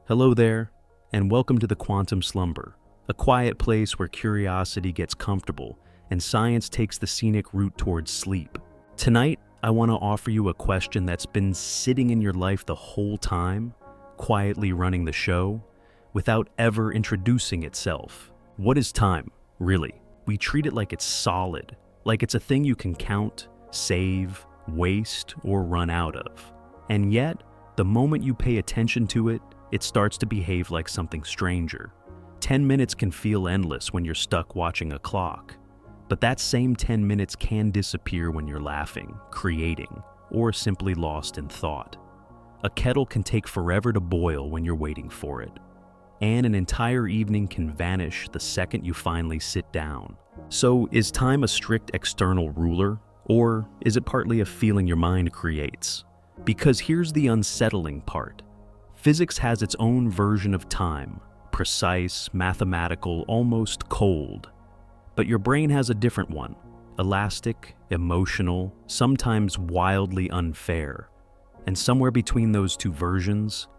Hello there, and welcome to the Quantum Slumber, a quiet place where curiosity gets comfortable and science takes the scenic route towards sleep. Tonight, I want to offer you a question that's been sitting in your life the whole time, quietly running the show, without ever introducing itself. What is time, really? We treat it like it's solid, like it's a thing you can count, save, waste, or run out of. And yet, the moment you pay attention to it, it starts to behave like something stranger. 10 minutes can feel endless when you're stuck watching a clock. But that same 10 minutes can disappear when you're laughing, creating, or simply lost in thought. A kettle can take forever to boil when you're waiting for it. And an entire evening can vanish the second you finally sit down. So, is time a strict external ruler, or is it partly a feeling your mind creates? Because here's the unsettling part. Physics has its own version of time, precise, mathematical, almost cold. But your brain has a different one, elastic, emotional, sometimes wildly unfair. And somewhere between those two versions,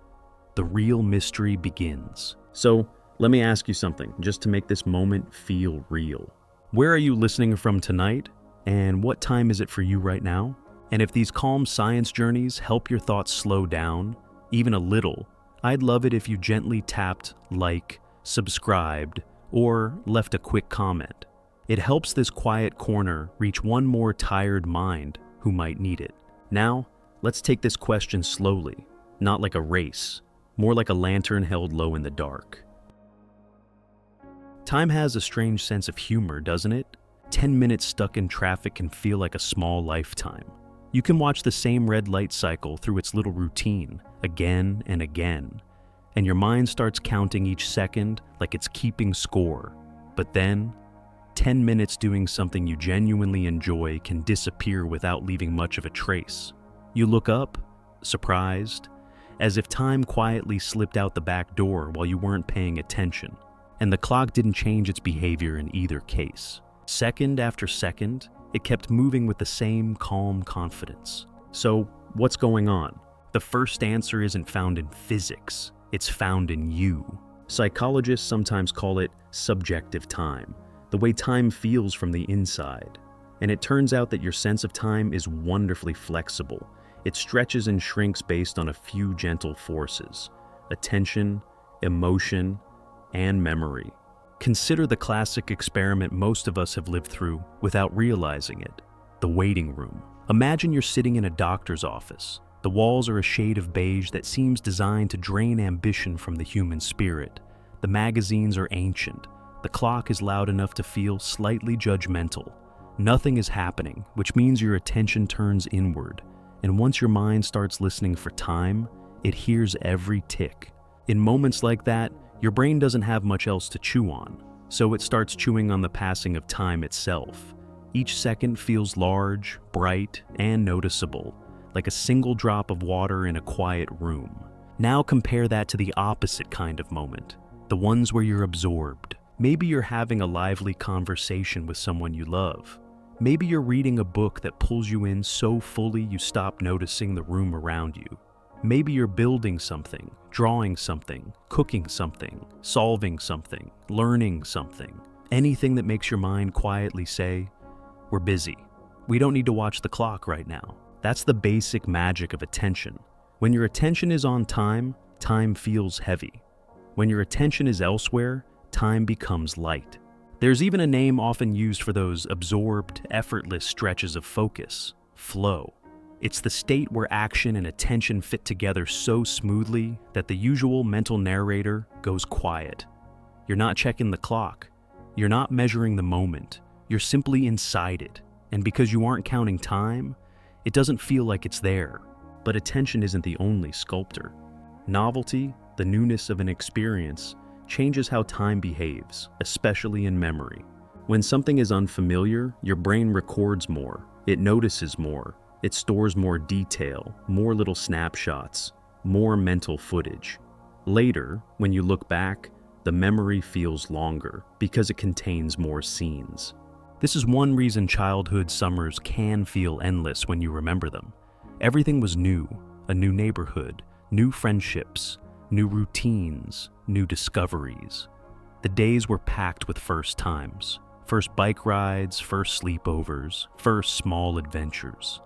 the real mystery begins. So, let me ask you something, just to make this moment feel real. Where are you listening from tonight? And what time is it for you right now? And if these calm science journeys help your thoughts slow down, even a little, I'd love it if you gently tapped like, subscribed, or left a quick comment. It helps this quiet corner reach one more tired mind who might need it. Now, let's take this question slowly, not like a race, more like a lantern held low in the dark. Time has a strange sense of humor, doesn't it? 10 minutes stuck in traffic can feel like a small lifetime. You can watch the same red light cycle through its little routine, again and again, and your mind starts counting each second like it's keeping score. But then, 10 minutes doing something you genuinely enjoy can disappear without leaving much of a trace. You look up, surprised, as if time quietly slipped out the back door while you weren't paying attention, and the clock didn't change its behavior in either case. Second after second, it kept moving with the same calm confidence. So, what's going on? The first answer isn't found in physics, it's found in you. Psychologists sometimes call it subjective time, the way time feels from the inside. And it turns out that your sense of time is wonderfully flexible. It stretches and shrinks based on a few gentle forces: attention, emotion, and memory. Consider the classic experiment most of us have lived through without realizing it: the waiting room. Imagine you're sitting in a doctor's office. The walls are a shade of beige that seems designed to drain ambition from the human spirit. The magazines are ancient. The clock is loud enough to feel slightly judgmental. Nothing is happening, which means your attention turns inward. And once your mind starts listening for time, it hears every tick. In moments like that, your brain doesn't have much else to chew on, so it starts chewing on the passing of time itself. Each second feels large, bright, and noticeable, like a single drop of water in a quiet room. Now compare that to the opposite kind of moment, the ones where you're absorbed. Maybe you're having a lively conversation with someone you love. Maybe you're reading a book that pulls you in so fully you stop noticing the room around you. Maybe you're building something, drawing something, cooking something, solving something, learning something. Anything that makes your mind quietly say, "We're busy. We don't need to watch the clock right now." That's the basic magic of attention. When your attention is on time, time feels heavy. When your attention is elsewhere, time becomes light. There's even a name often used for those absorbed, effortless stretches of focus: flow. It's the state where action and attention fit together so smoothly that the usual mental narrator goes quiet. You're not checking the clock. You're not measuring the moment. You're simply inside it. And because you aren't counting time, it doesn't feel like it's there. But attention isn't the only sculptor. Novelty, the newness of an experience, changes how time behaves, especially in memory. When something is unfamiliar, your brain records more. It notices more. It stores more detail, more little snapshots, more mental footage. Later, when you look back, the memory feels longer because it contains more scenes. This is one reason childhood summers can feel endless when you remember them. Everything was new: a new neighborhood, new friendships, new routines, new discoveries. The days were packed with first times. First bike rides, first sleepovers, first small adventures.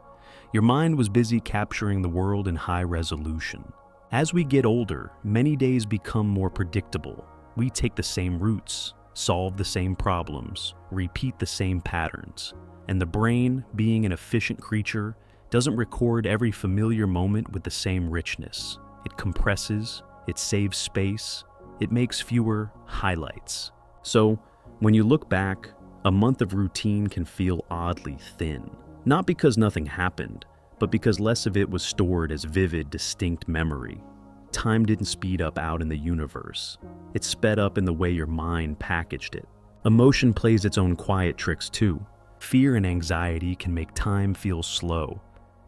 Your mind was busy capturing the world in high resolution. As we get older, many days become more predictable. We take the same routes, solve the same problems, repeat the same patterns. And the brain, being an efficient creature, doesn't record every familiar moment with the same richness. It compresses, it saves space, it makes fewer highlights. So, when you look back, a month of routine can feel oddly thin. Not because nothing happened, but because less of it was stored as vivid, distinct memory. Time didn't speed up out in the universe. It sped up in the way your mind packaged it. Emotion plays its own quiet tricks too. Fear and anxiety can make time feel slow,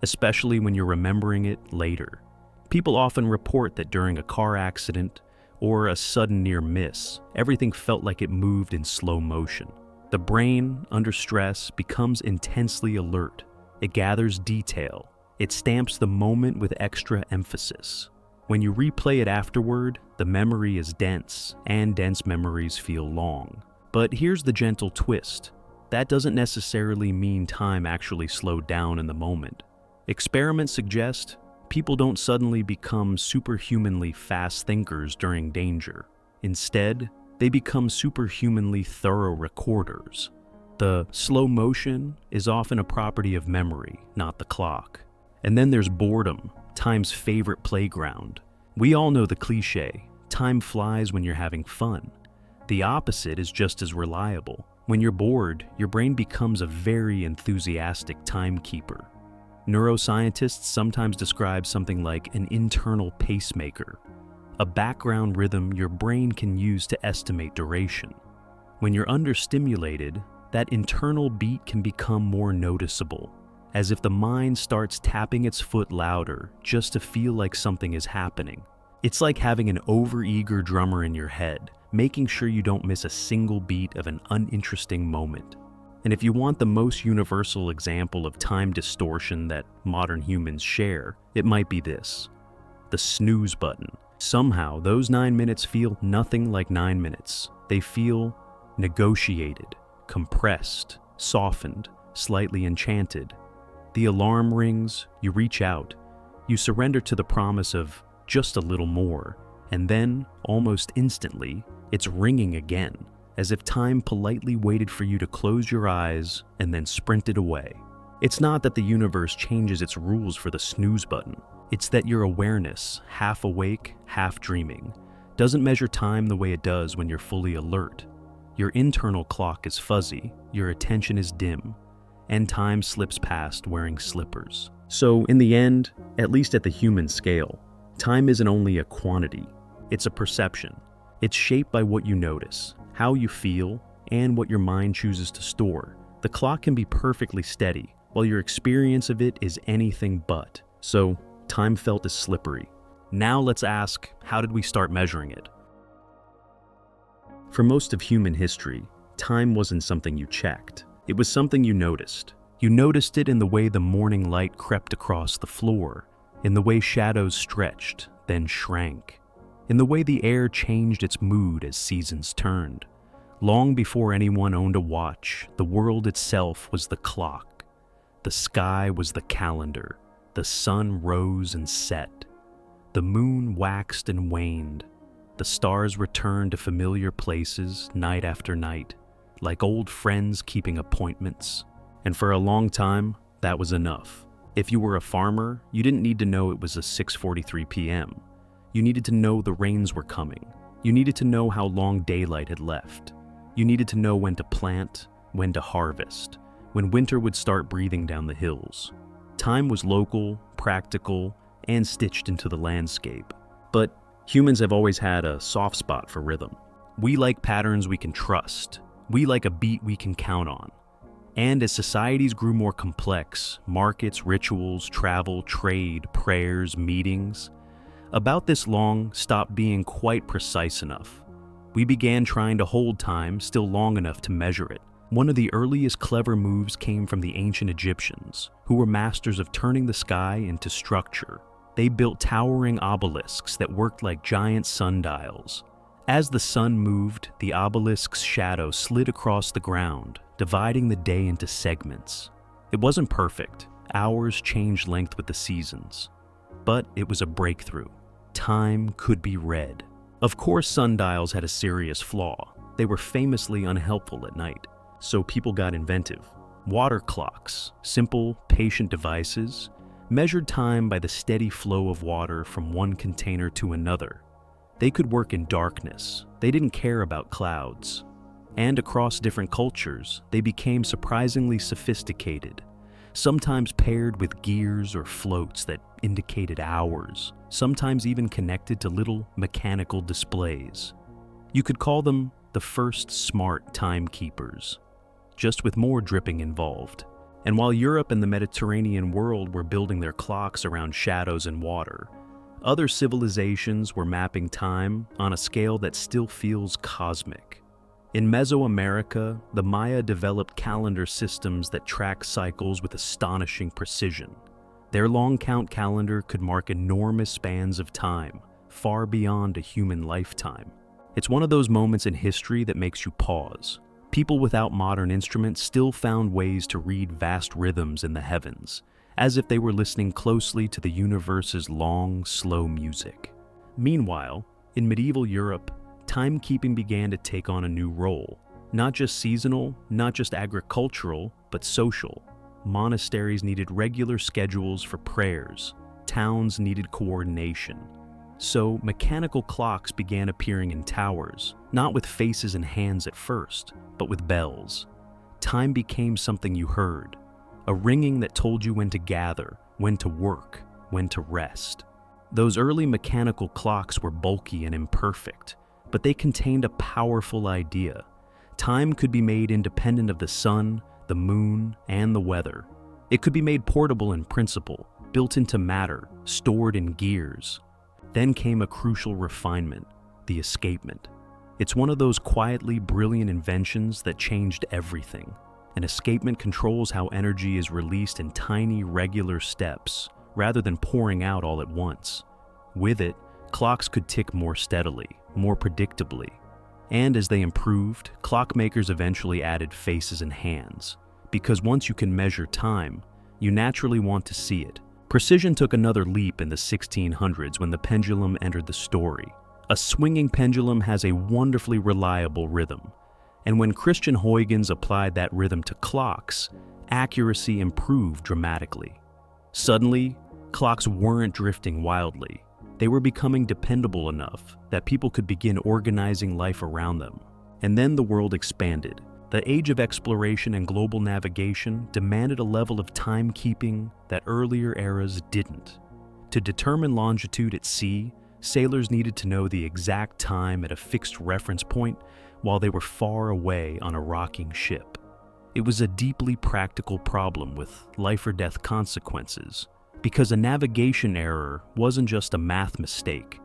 especially when you're remembering it later. People often report that during a car accident or a sudden near miss, everything felt like it moved in slow motion. The brain, under stress, becomes intensely alert. It gathers detail. It stamps the moment with extra emphasis. When you replay it afterward, the memory is dense, and dense memories feel long. But here's the gentle twist. That doesn't necessarily mean time actually slowed down in the moment. Experiments suggest people don't suddenly become superhumanly fast thinkers during danger. Instead, they become superhumanly thorough recorders. The slow motion is often a property of memory, not the clock. And then there's boredom, time's favorite playground. We all know the cliche, time flies when you're having fun. The opposite is just as reliable. When you're bored, your brain becomes a very enthusiastic timekeeper. Neuroscientists sometimes describe something like an internal pacemaker, a background rhythm your brain can use to estimate duration. When you're understimulated, that internal beat can become more noticeable, as if the mind starts tapping its foot louder just to feel like something is happening. It's like having an overeager drummer in your head, making sure you don't miss a single beat of an uninteresting moment. And if you want the most universal example of time distortion that modern humans share, it might be this: the snooze button. Somehow, those 9 minutes feel nothing like 9 minutes. They feel negotiated, compressed, softened, slightly enchanted. The alarm rings, you reach out, you surrender to the promise of just a little more, and then, almost instantly, it's ringing again, as if time politely waited for you to close your eyes and then sprinted away. It's not that the universe changes its rules for the snooze button. It's that your awareness, half awake, half dreaming, doesn't measure time the way it does when you're fully alert. Your internal clock is fuzzy, your attention is dim, and time slips past wearing slippers. So in the end, at least at the human scale, time isn't only a quantity, it's a perception. It's shaped by what you notice, how you feel, and what your mind chooses to store. The clock can be perfectly steady, while your experience of it is anything but. So, time felt as slippery. Now let's ask, how did we start measuring it? For most of human history, time wasn't something you checked. It was something you noticed. You noticed it in the way the morning light crept across the floor, in the way shadows stretched, then shrank, in the way the air changed its mood as seasons turned. Long before anyone owned a watch, the world itself was the clock. The sky was the calendar. The sun rose and set. The moon waxed and waned. The stars returned to familiar places night after night, like old friends keeping appointments. And for a long time, that was enough. If you were a farmer, you didn't need to know it was a 6:43 p.m. You needed to know the rains were coming. You needed to know how long daylight had left. You needed to know when to plant, when to harvest, when winter would start breathing down the hills. Time was local, practical, and stitched into the landscape. But humans have always had a soft spot for rhythm. We like patterns we can trust. We like a beat we can count on. And as societies grew more complex, markets, rituals, travel, trade, prayers, meetings, about this long stopped being quite precise enough. We began trying to hold time still long enough to measure it. One of the earliest clever moves came from the ancient Egyptians, who were masters of turning the sky into structure. They built towering obelisks that worked like giant sundials. As the sun moved, the obelisk's shadow slid across the ground, dividing the day into segments. It wasn't perfect. Hours changed length with the seasons. But it was a breakthrough. Time could be read. Of course, sundials had a serious flaw. They were famously unhelpful at night, so people got inventive. Water clocks, simple, patient devices, measured time by the steady flow of water from one container to another. They could work in darkness. They didn't care about clouds. And across different cultures, they became surprisingly sophisticated, sometimes paired with gears or floats that indicated hours, sometimes even connected to little mechanical displays. You could call them the first smart timekeepers, just with more dripping involved. And while Europe and the Mediterranean world were building their clocks around shadows and water, other civilizations were mapping time on a scale that still feels cosmic. In Mesoamerica, the Maya developed calendar systems that track cycles with astonishing precision. Their long count calendar could mark enormous spans of time, far beyond a human lifetime. It's one of those moments in history that makes you pause. People without modern instruments still found ways to read vast rhythms in the heavens, as if they were listening closely to the universe's long, slow music. Meanwhile, in medieval Europe, timekeeping began to take on a new role. Not just seasonal, not just agricultural, but social. Monasteries needed regular schedules for prayers. Towns needed coordination. So mechanical clocks began appearing in towers, not with faces and hands at first, but with bells. Time became something you heard, a ringing that told you when to gather, when to work, when to rest. Those early mechanical clocks were bulky and imperfect, but they contained a powerful idea. Time could be made independent of the sun, the moon, and the weather. It could be made portable in principle, built into matter, stored in gears. Then came a crucial refinement, the escapement. It's one of those quietly brilliant inventions that changed everything. An escapement controls how energy is released in tiny, regular steps, rather than pouring out all at once. With it, clocks could tick more steadily, more predictably. And as they improved, clockmakers eventually added faces and hands. Because once you can measure time, you naturally want to see it. Precision took another leap in the 1600s when the pendulum entered the story. A swinging pendulum has a wonderfully reliable rhythm. And when Christian Huygens applied that rhythm to clocks, accuracy improved dramatically. Suddenly, clocks weren't drifting wildly. They were becoming dependable enough that people could begin organizing life around them. And then the world expanded. The age of exploration and global navigation demanded a level of timekeeping that earlier eras didn't. To determine longitude at sea, sailors needed to know the exact time at a fixed reference point while they were far away on a rocking ship. It was a deeply practical problem with life or death consequences, because a navigation error wasn't just a math mistake.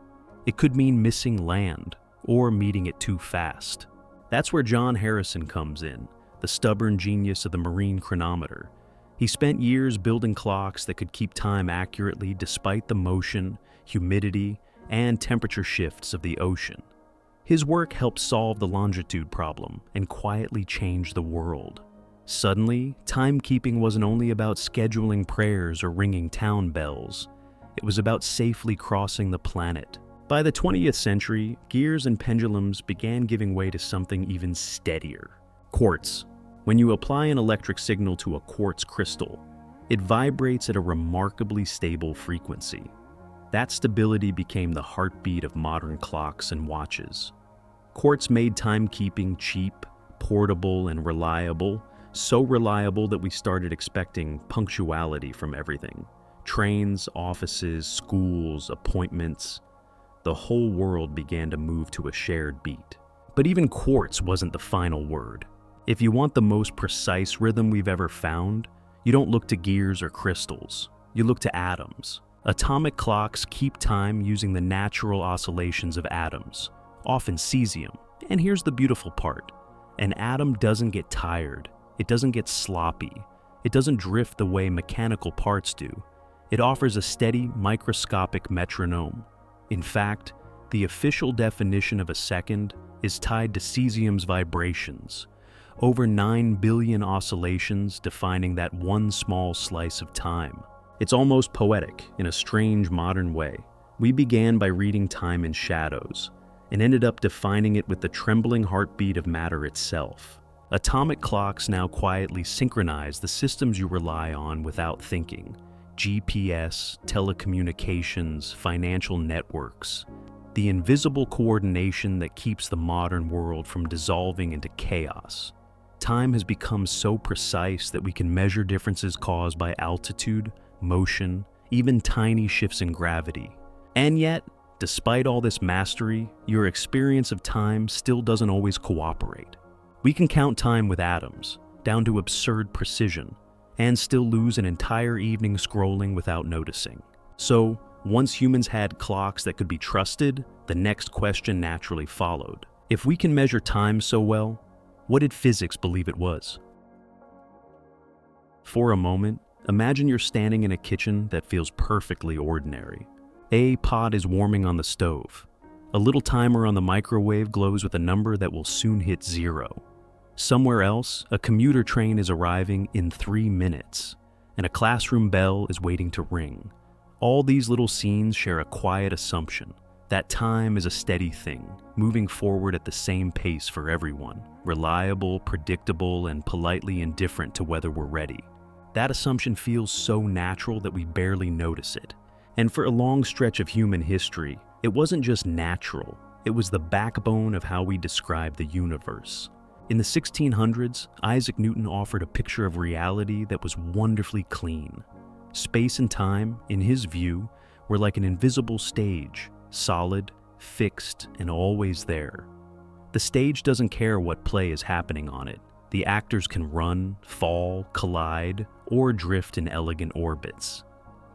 It could mean missing land or meeting it too fast. That's where John Harrison comes in, the stubborn genius of the marine chronometer. He spent years building clocks that could keep time accurately despite the motion, humidity, and temperature shifts of the ocean. His work helped solve the longitude problem and quietly change the world. Suddenly, timekeeping wasn't only about scheduling prayers or ringing town bells. It was about safely crossing the planet. By the 20th century, gears and pendulums began giving way to something even steadier. Quartz. When you apply an electric signal to a quartz crystal, it vibrates at a remarkably stable frequency. That stability became the heartbeat of modern clocks and watches. Quartz made timekeeping cheap, portable, and reliable, so reliable that we started expecting punctuality from everything. Trains, offices, schools, appointments. The whole world began to move to a shared beat. But even quartz wasn't the final word. If you want the most precise rhythm we've ever found, you don't look to gears or crystals. You look to atoms. Atomic clocks keep time using the natural oscillations of atoms, often cesium. And here's the beautiful part. An atom doesn't get tired. It doesn't get sloppy. It doesn't drift the way mechanical parts do. It offers a steady, microscopic metronome. In fact, the official definition of a second is tied to cesium's vibrations, over 9 billion oscillations defining that one small slice of time. It's almost poetic in a strange modern way. We began by reading time in shadows, and ended up defining it with the trembling heartbeat of matter itself. Atomic clocks now quietly synchronize the systems you rely on without thinking. GPS, telecommunications, financial networks. The invisible coordination that keeps the modern world from dissolving into chaos. Time has become so precise that we can measure differences caused by altitude, motion, even tiny shifts in gravity. And yet, despite all this mastery, your experience of time still doesn't always cooperate. We can count time with atoms, down to absurd precision, and still lose an entire evening scrolling without noticing. So, once humans had clocks that could be trusted, the next question naturally followed. If we can measure time so well, what did physics believe it was? For a moment, imagine you're standing in a kitchen that feels perfectly ordinary. A pot is warming on the stove. A little timer on the microwave glows with a number that will soon hit 0. Somewhere else, a commuter train is arriving in 3 minutes, and a classroom bell is waiting to ring. All these little scenes share a quiet assumption that time is a steady thing, moving forward at the same pace for everyone, reliable, predictable, and politely indifferent to whether we're ready. That assumption feels so natural that we barely notice it. And for a long stretch of human history, it wasn't just natural, it was the backbone of how we describe the universe. In the 1600s, Isaac Newton offered a picture of reality that was wonderfully clean. Space and time, in his view, were like an invisible stage, solid, fixed, and always there. The stage doesn't care what play is happening on it. The actors can run, fall, collide, or drift in elegant orbits.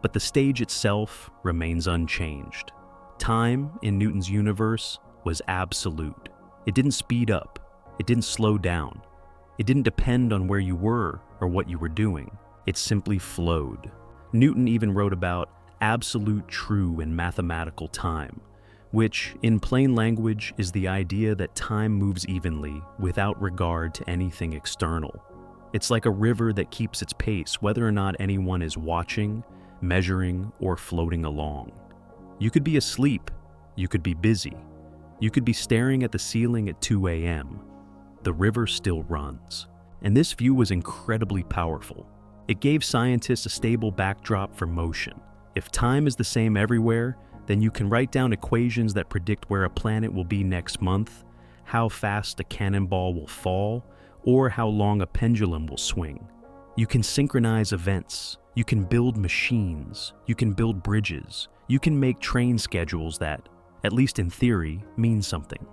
But the stage itself remains unchanged. Time, in Newton's universe, was absolute. It didn't speed up. It didn't slow down. It didn't depend on where you were or what you were doing. It simply flowed. Newton even wrote about absolute true and mathematical time, which, in plain language, is the idea that time moves evenly without regard to anything external. It's like a river that keeps its pace whether or not anyone is watching, measuring, or floating along. You could be asleep, you could be busy, you could be staring at the ceiling at 2 a.m. The river still runs. And this view was incredibly powerful. It gave scientists a stable backdrop for motion. If time is the same everywhere, then you can write down equations that predict where a planet will be next month, how fast a cannonball will fall, or how long a pendulum will swing. You can synchronize events. You can build machines, you can build bridges, you can make train schedules that, at least in theory, mean something.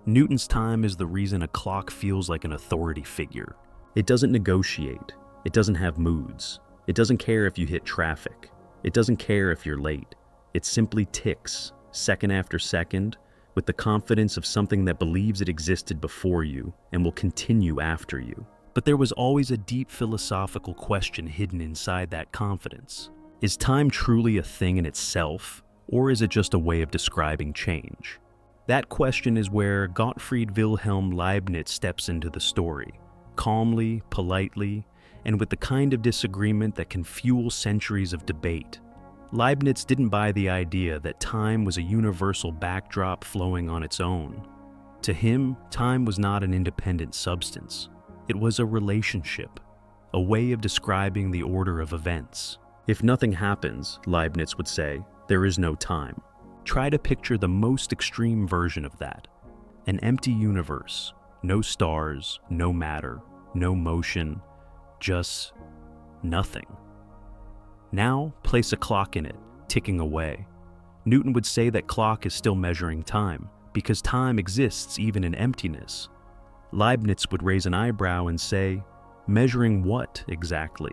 Newton's time is the reason a clock feels like an authority figure. It doesn't negotiate, it doesn't have moods, it doesn't care if you hit traffic, it doesn't care if you're late. It simply ticks, second after second, with the confidence of something that believes it existed before you and will continue after you. But there was always a deep philosophical question hidden inside that confidence. Is time truly a thing in itself, or is it just a way of describing change? That question is where Gottfried Wilhelm Leibniz steps into the story, calmly, politely, and with the kind of disagreement that can fuel centuries of debate. Leibniz didn't buy the idea that time was a universal backdrop flowing on its own. To him, time was not an independent substance. It was a relationship, a way of describing the order of events. If nothing happens, Leibniz would say, there is no time. Try to picture the most extreme version of that. An empty universe, no stars, no matter, no motion, just nothing. Now, place a clock in it, ticking away. Newton would say that clock is still measuring time, because time exists even in emptiness. Leibniz would raise an eyebrow and say, measuring what exactly?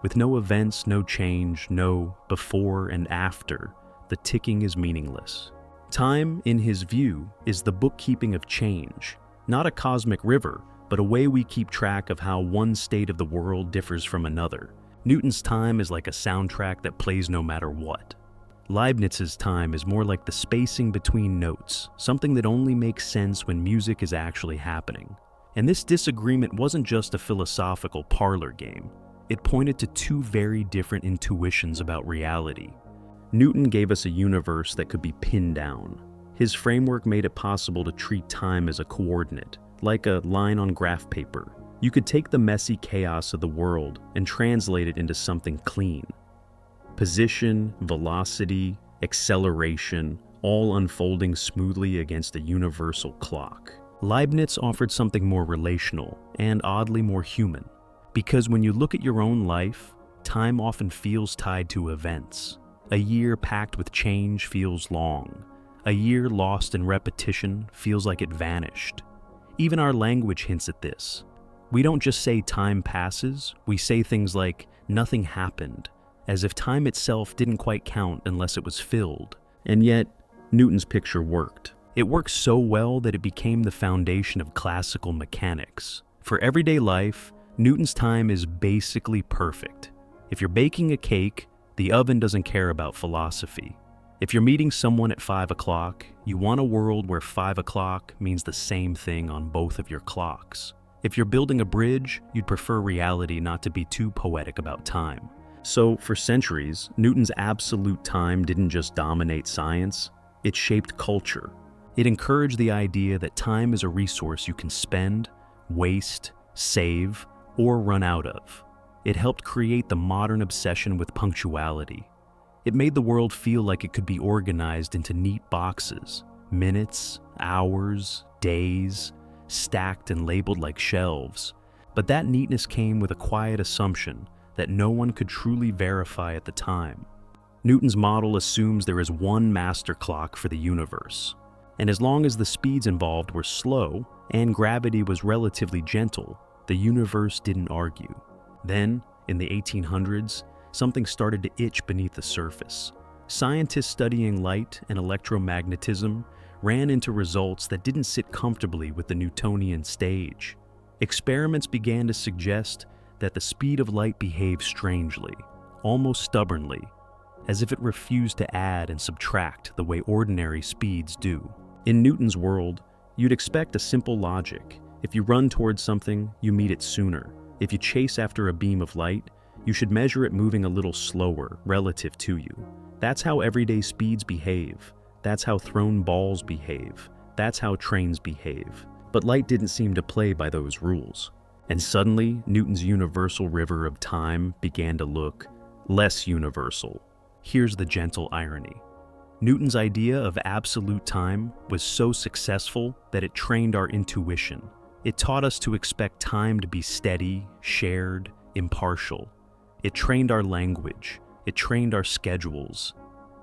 With no events, no change, no before and after, the ticking is meaningless. Time, in his view, is the bookkeeping of change, not a cosmic river, but a way we keep track of how one state of the world differs from another. Newton's time is like a soundtrack that plays no matter what. Leibniz's time is more like the spacing between notes, something that only makes sense when music is actually happening. And this disagreement wasn't just a philosophical parlor game. It pointed to two very different intuitions about reality. Newton gave us a universe that could be pinned down. His framework made it possible to treat time as a coordinate, like a line on graph paper. You could take the messy chaos of the world and translate it into something clean. Position, velocity, acceleration, all unfolding smoothly against a universal clock. Leibniz offered something more relational and oddly more human, because when you look at your own life, time often feels tied to events. A year packed with change feels long. A year lost in repetition feels like it vanished. Even our language hints at this. We don't just say time passes, we say things like nothing happened, as if time itself didn't quite count unless it was filled. And yet, Newton's picture worked. It worked so well that it became the foundation of classical mechanics. For everyday life, Newton's time is basically perfect. If you're baking a cake, the oven doesn't care about philosophy. If you're meeting someone at 5 o'clock, you want a world where 5 o'clock means the same thing on both of your clocks. If you're building a bridge, you'd prefer reality not to be too poetic about time. So, for centuries, Newton's absolute time didn't just dominate science, it shaped culture. It encouraged the idea that time is a resource you can spend, waste, save, or run out of. It helped create the modern obsession with punctuality. It made the world feel like it could be organized into neat boxes, minutes, hours, days, stacked and labeled like shelves. But that neatness came with a quiet assumption that no one could truly verify at the time. Newton's model assumes there is one master clock for the universe, and as long as the speeds involved were slow and gravity was relatively gentle, the universe didn't argue. Then, in the 1800s, something started to itch beneath the surface. Scientists studying light and electromagnetism ran into results that didn't sit comfortably with the Newtonian stage. Experiments began to suggest that the speed of light behaved strangely, almost stubbornly, as if it refused to add and subtract the way ordinary speeds do. In Newton's world, you'd expect a simple logic. If you run towards something, you meet it sooner. If you chase after a beam of light, you should measure it moving a little slower relative to you. That's how everyday speeds behave. That's how thrown balls behave. That's how trains behave. But light didn't seem to play by those rules. And suddenly, Newton's universal river of time began to look less universal. Here's the gentle irony. Newton's idea of absolute time was so successful that it trained our intuition. It taught us to expect time to be steady, shared, impartial. It trained our language. It trained our schedules.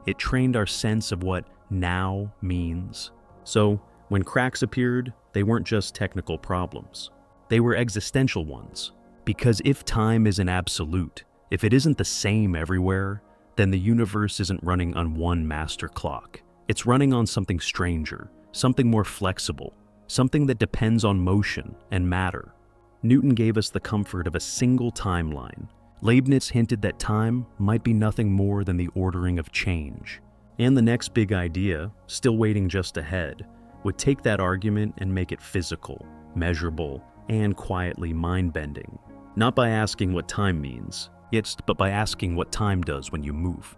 It trained our sense of what now means. So, when cracks appeared, they weren't just technical problems. They were existential ones. Because if time isn't absolute, if it isn't the same everywhere, then the universe isn't running on one master clock. It's running on something stranger, something more flexible, something that depends on motion and matter. Newton gave us the comfort of a single timeline. Leibniz hinted that time might be nothing more than the ordering of change. And the next big idea, still waiting just ahead, would take that argument and make it physical, measurable, and quietly mind-bending. Not by asking what time means, but by asking what time does when you move.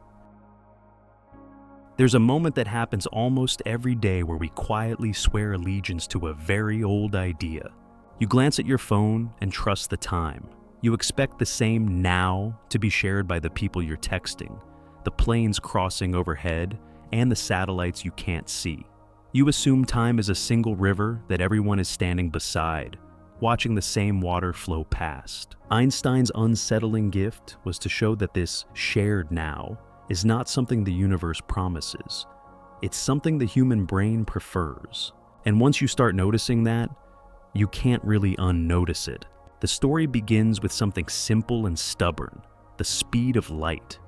There's a moment that happens almost every day where we quietly swear allegiance to a very old idea. You glance at your phone and trust the time. You expect the same now to be shared by the people you're texting, the planes crossing overhead, and the satellites you can't see. You assume time is a single river that everyone is standing beside, watching the same water flow past. Einstein's unsettling gift was to show that this shared now is not something the universe promises. It's something the human brain prefers. And once you start noticing that, you can't really unnotice it. The story begins with something simple and stubborn, the speed of light.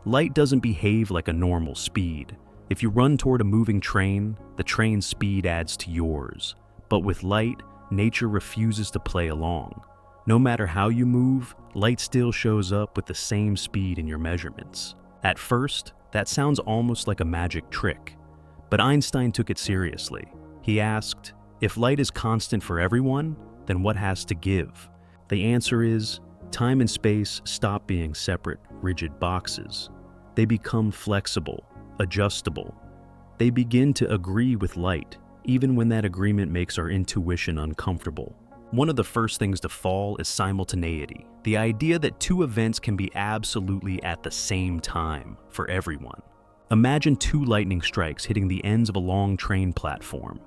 Light doesn't behave like a normal speed. If you run toward a moving train, the train's speed adds to yours. But with light, nature refuses to play along. No matter how you move, light still shows up with the same speed in your measurements. At first, that sounds almost like a magic trick, but Einstein took it seriously. He asked, if light is constant for everyone, then what has to give? The answer is, time and space stop being separate, rigid boxes. They become flexible, adjustable. They begin to agree with light, even when that agreement makes our intuition uncomfortable. One of the first things to fall is simultaneity, the idea that two events can be absolutely at the same time for everyone. Imagine two lightning strikes hitting the ends of a long train platform.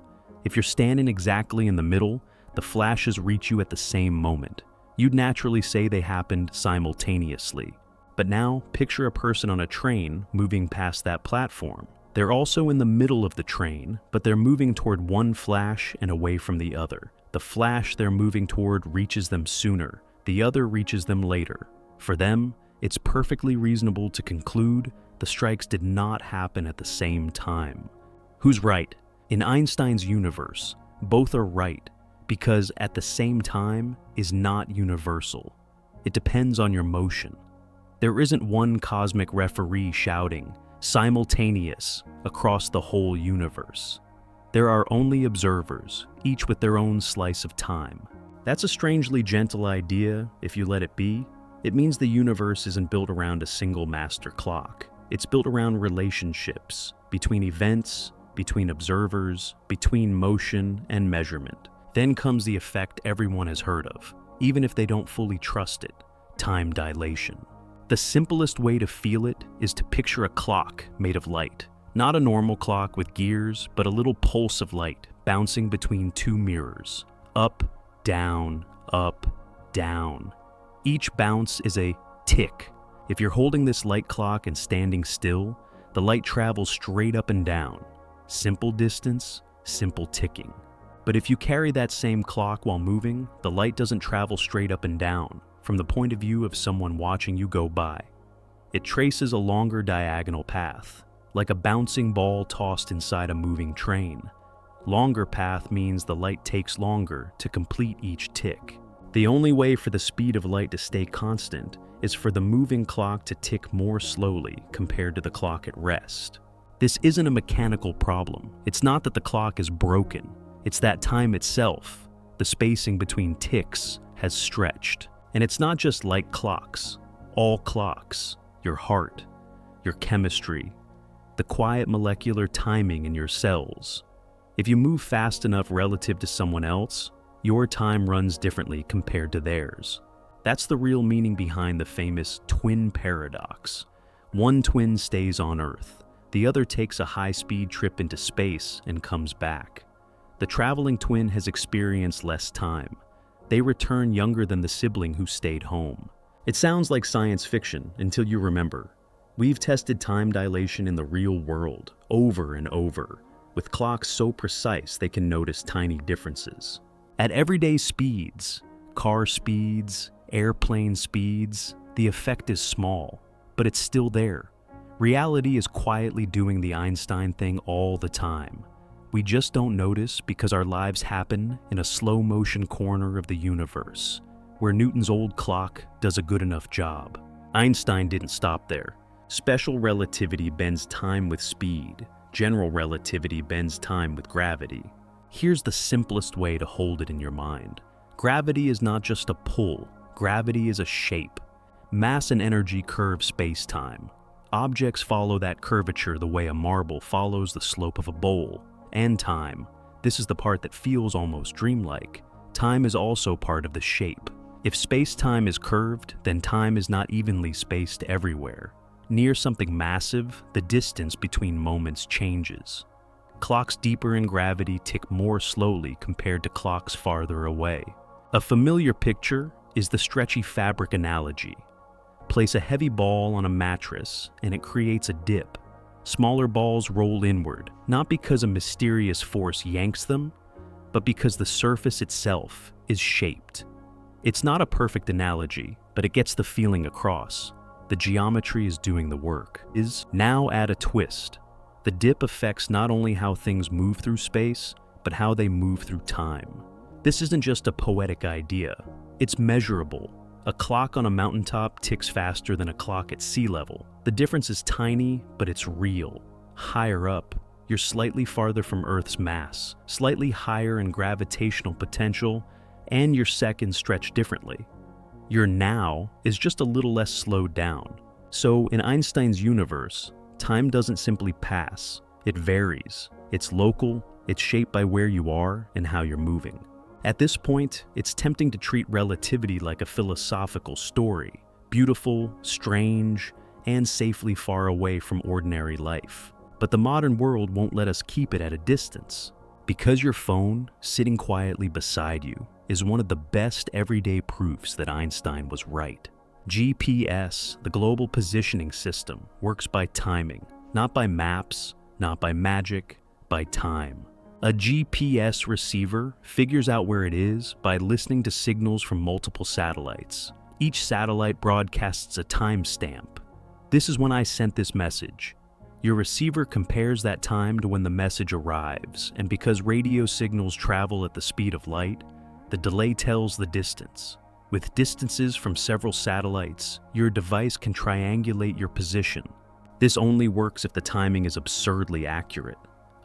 If you're standing exactly in the middle, the flashes reach you at the same moment. You'd naturally say they happened simultaneously. But now, picture a person on a train moving past that platform. They're also in the middle of the train, but they're moving toward one flash and away from the other. The flash they're moving toward reaches them sooner, the other reaches them later. For them, it's perfectly reasonable to conclude the strikes did not happen at the same time. Who's right? In Einstein's universe, both are right, because at the same time is not universal. It depends on your motion. There isn't one cosmic referee shouting, simultaneous, across the whole universe. There are only observers, each with their own slice of time. That's a strangely gentle idea, if you let it be. It means the universe isn't built around a single master clock. It's built around relationships, between events, between observers, between motion and measurement. Then comes the effect everyone has heard of, even if they don't fully trust it, time dilation. The simplest way to feel it is to picture a clock made of light. Not a normal clock with gears, but a little pulse of light bouncing between two mirrors. Up, down, up, down. Each bounce is a tick. If you're holding this light clock and standing still, the light travels straight up and down. Simple distance, simple ticking. But if you carry that same clock while moving, the light doesn't travel straight up and down, from the point of view of someone watching you go by. It traces a longer diagonal path, like a bouncing ball tossed inside a moving train. Longer path means the light takes longer to complete each tick. The only way for the speed of light to stay constant is for the moving clock to tick more slowly compared to the clock at rest. This isn't a mechanical problem. It's not that the clock is broken. It's that time itself, the spacing between ticks, has stretched. And it's not just like clocks. All clocks, your heart, your chemistry, the quiet molecular timing in your cells. If you move fast enough relative to someone else, your time runs differently compared to theirs. That's the real meaning behind the famous twin paradox. One twin stays on Earth. The other takes a high-speed trip into space and comes back. The traveling twin has experienced less time. They return younger than the sibling who stayed home. It sounds like science fiction until you remember. We've tested time dilation in the real world over and over, with clocks so precise they can notice tiny differences. At everyday speeds, car speeds, airplane speeds, the effect is small, but it's still there. Reality is quietly doing the Einstein thing all the time. We just don't notice because our lives happen in a slow-motion corner of the universe, where Newton's old clock does a good enough job. Einstein didn't stop there. Special relativity bends time with speed. General relativity bends time with gravity. Here's the simplest way to hold it in your mind. Gravity is not just a pull. Gravity is a shape. Mass and energy curve space-time. Objects follow that curvature the way a marble follows the slope of a bowl. And time. This is the part that feels almost dreamlike. Time is also part of the shape. If space-time is curved, then time is not evenly spaced everywhere. Near something massive, the distance between moments changes. Clocks deeper in gravity tick more slowly compared to clocks farther away. A familiar picture is the stretchy fabric analogy. Place a heavy ball on a mattress and it creates a dip. Smaller balls roll inward, not because a mysterious force yanks them, but because the surface itself is shaped. It's not a perfect analogy, but it gets the feeling across. The geometry is doing the work. Now add a twist. The dip affects not only how things move through space, but how they move through time. This isn't just a poetic idea. It's measurable. A clock on a mountaintop ticks faster than a clock at sea level. The difference is tiny, but it's real. Higher up, you're slightly farther from Earth's mass, slightly higher in gravitational potential, and your seconds stretch differently. Your now is just a little less slowed down. So in Einstein's universe, time doesn't simply pass. It varies. It's local, it's shaped by where you are and how you're moving. At this point, it's tempting to treat relativity like a philosophical story, beautiful, strange, and safely far away from ordinary life. But the modern world won't let us keep it at a distance. Because your phone, sitting quietly beside you, is one of the best everyday proofs that Einstein was right. GPS, the global positioning system, works by timing, not by maps, not by magic, by time. A GPS receiver figures out where it is by listening to signals from multiple satellites. Each satellite broadcasts a timestamp. This is when I sent this message. Your receiver compares that time to when the message arrives, and because radio signals travel at the speed of light, the delay tells the distance. With distances from several satellites, your device can triangulate your position. This only works if the timing is absurdly accurate.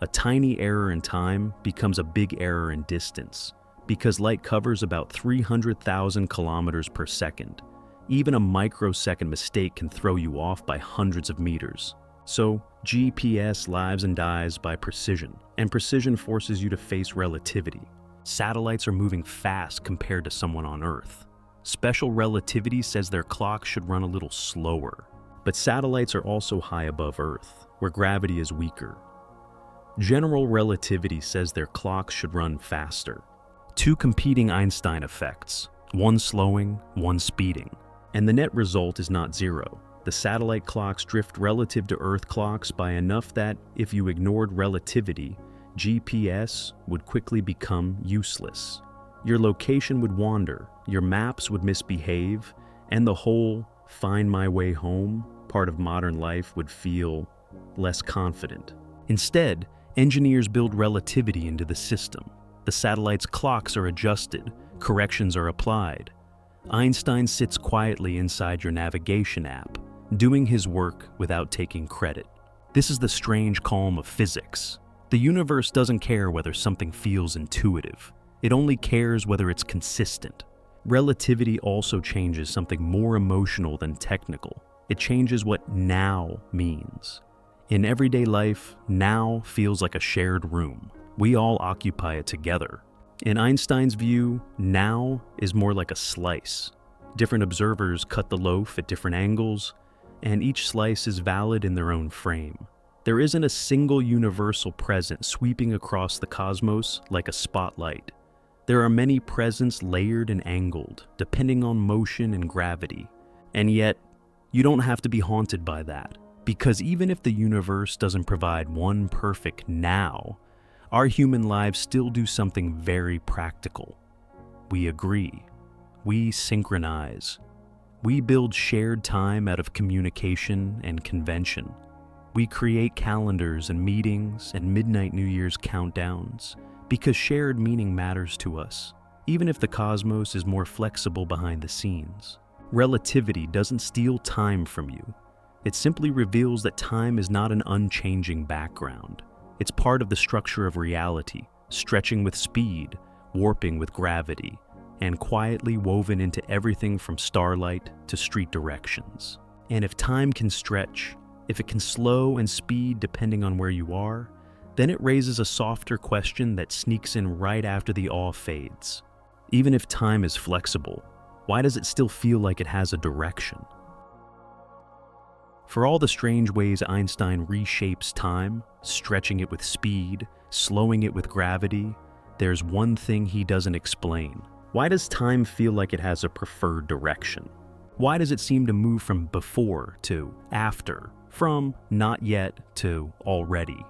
A tiny error in time becomes a big error in distance, because light covers about 300,000 kilometers per second. Even a microsecond mistake can throw you off by hundreds of meters. So, GPS lives and dies by precision, and precision forces you to face relativity. Satellites are moving fast compared to someone on Earth. Special relativity says their clocks should run a little slower. But satellites are also high above Earth, where gravity is weaker. General relativity says their clocks should run faster. Two competing Einstein effects, one slowing, one speeding. And the net result is not zero. The satellite clocks drift relative to Earth clocks by enough that, if you ignored relativity, GPS would quickly become useless. Your location would wander, your maps would misbehave, and the whole find my way home part of modern life would feel less confident. Instead, engineers build relativity into the system. The satellite's clocks are adjusted, corrections are applied. Einstein sits quietly inside your navigation app, doing his work without taking credit. This is the strange calm of physics. The universe doesn't care whether something feels intuitive. It only cares whether it's consistent. Relativity also changes something more emotional than technical. It changes what now means. In everyday life, now feels like a shared room. We all occupy it together. In Einstein's view, now is more like a slice. Different observers cut the loaf at different angles, and each slice is valid in their own frame. There isn't a single universal present sweeping across the cosmos like a spotlight. There are many presents layered and angled, depending on motion and gravity. And yet, you don't have to be haunted by that, because even if the universe doesn't provide one perfect now, our human lives still do something very practical. We agree. We synchronize. We build shared time out of communication and convention. We create calendars and meetings and midnight New Year's countdowns because shared meaning matters to us, even if the cosmos is more flexible behind the scenes. Relativity doesn't steal time from you. It simply reveals that time is not an unchanging background. It's part of the structure of reality, stretching with speed, warping with gravity, and quietly woven into everything from starlight to street directions. And if time can stretch, if it can slow and speed depending on where you are, then it raises a softer question that sneaks in right after the awe fades. Even if time is flexible, why does it still feel like it has a direction? For all the strange ways Einstein reshapes time, stretching it with speed, slowing it with gravity, there's one thing he doesn't explain. Why does time feel like it has a preferred direction? Why does it seem to move from before to after, from not yet to already,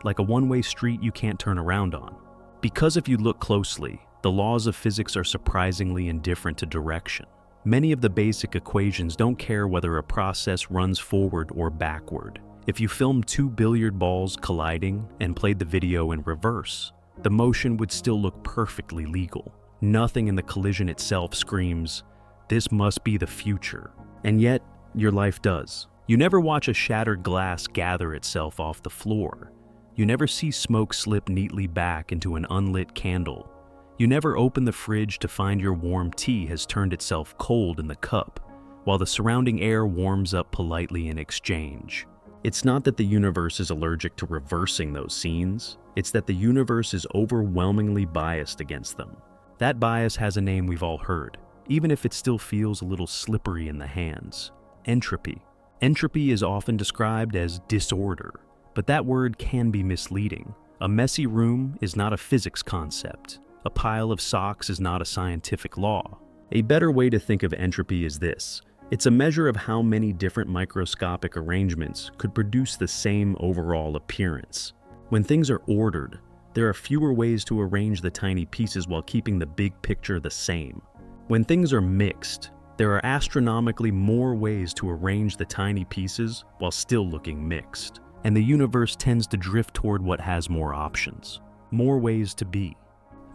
like a one-way street you can't turn around on? Because if you look closely, the laws of physics are surprisingly indifferent to direction. Many of the basic equations don't care whether a process runs forward or backward. If you filmed two billiard balls colliding and played the video in reverse, the motion would still look perfectly legal. Nothing in the collision itself screams, "This must be the future." And yet, your life does. You never watch a shattered glass gather itself off the floor. You never see smoke slip neatly back into an unlit candle. You never open the fridge to find your warm tea has turned itself cold in the cup, while the surrounding air warms up politely in exchange. It's not that the universe is allergic to reversing those scenes, it's that the universe is overwhelmingly biased against them. That bias has a name we've all heard, even if it still feels a little slippery in the hands: entropy. Entropy is often described as disorder, but that word can be misleading. A messy room is not a physics concept. A pile of socks is not a scientific law. A better way to think of entropy is this: it's a measure of how many different microscopic arrangements could produce the same overall appearance. When things are ordered, there are fewer ways to arrange the tiny pieces while keeping the big picture the same. When things are mixed, there are astronomically more ways to arrange the tiny pieces while still looking mixed. And the universe tends to drift toward what has more options, more ways to be,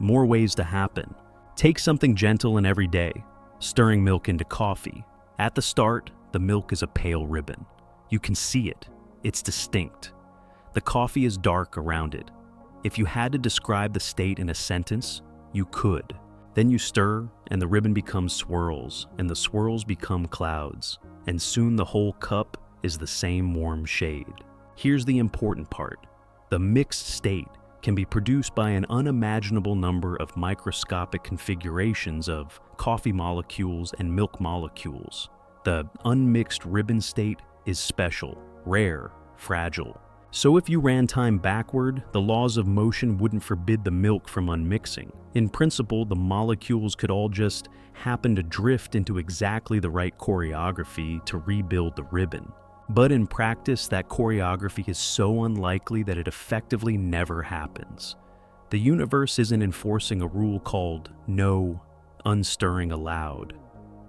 more ways to happen. Take something gentle and everyday, stirring milk into coffee. At the start, the milk is a pale ribbon. You can see it. It's distinct. The coffee is dark around it. If you had to describe the state in a sentence, you could. Then you stir, and the ribbon becomes swirls, and the swirls become clouds, and soon the whole cup is the same warm shade. Here's the important part. The mixed state can be produced by an unimaginable number of microscopic configurations of coffee molecules and milk molecules. The unmixed ribbon state is special, rare, fragile. So if you ran time backward, the laws of motion wouldn't forbid the milk from unmixing. In principle, the molecules could all just happen to drift into exactly the right choreography to rebuild the ribbon. But in practice, that choreography is so unlikely that it effectively never happens. The universe isn't enforcing a rule called no unstirring allowed.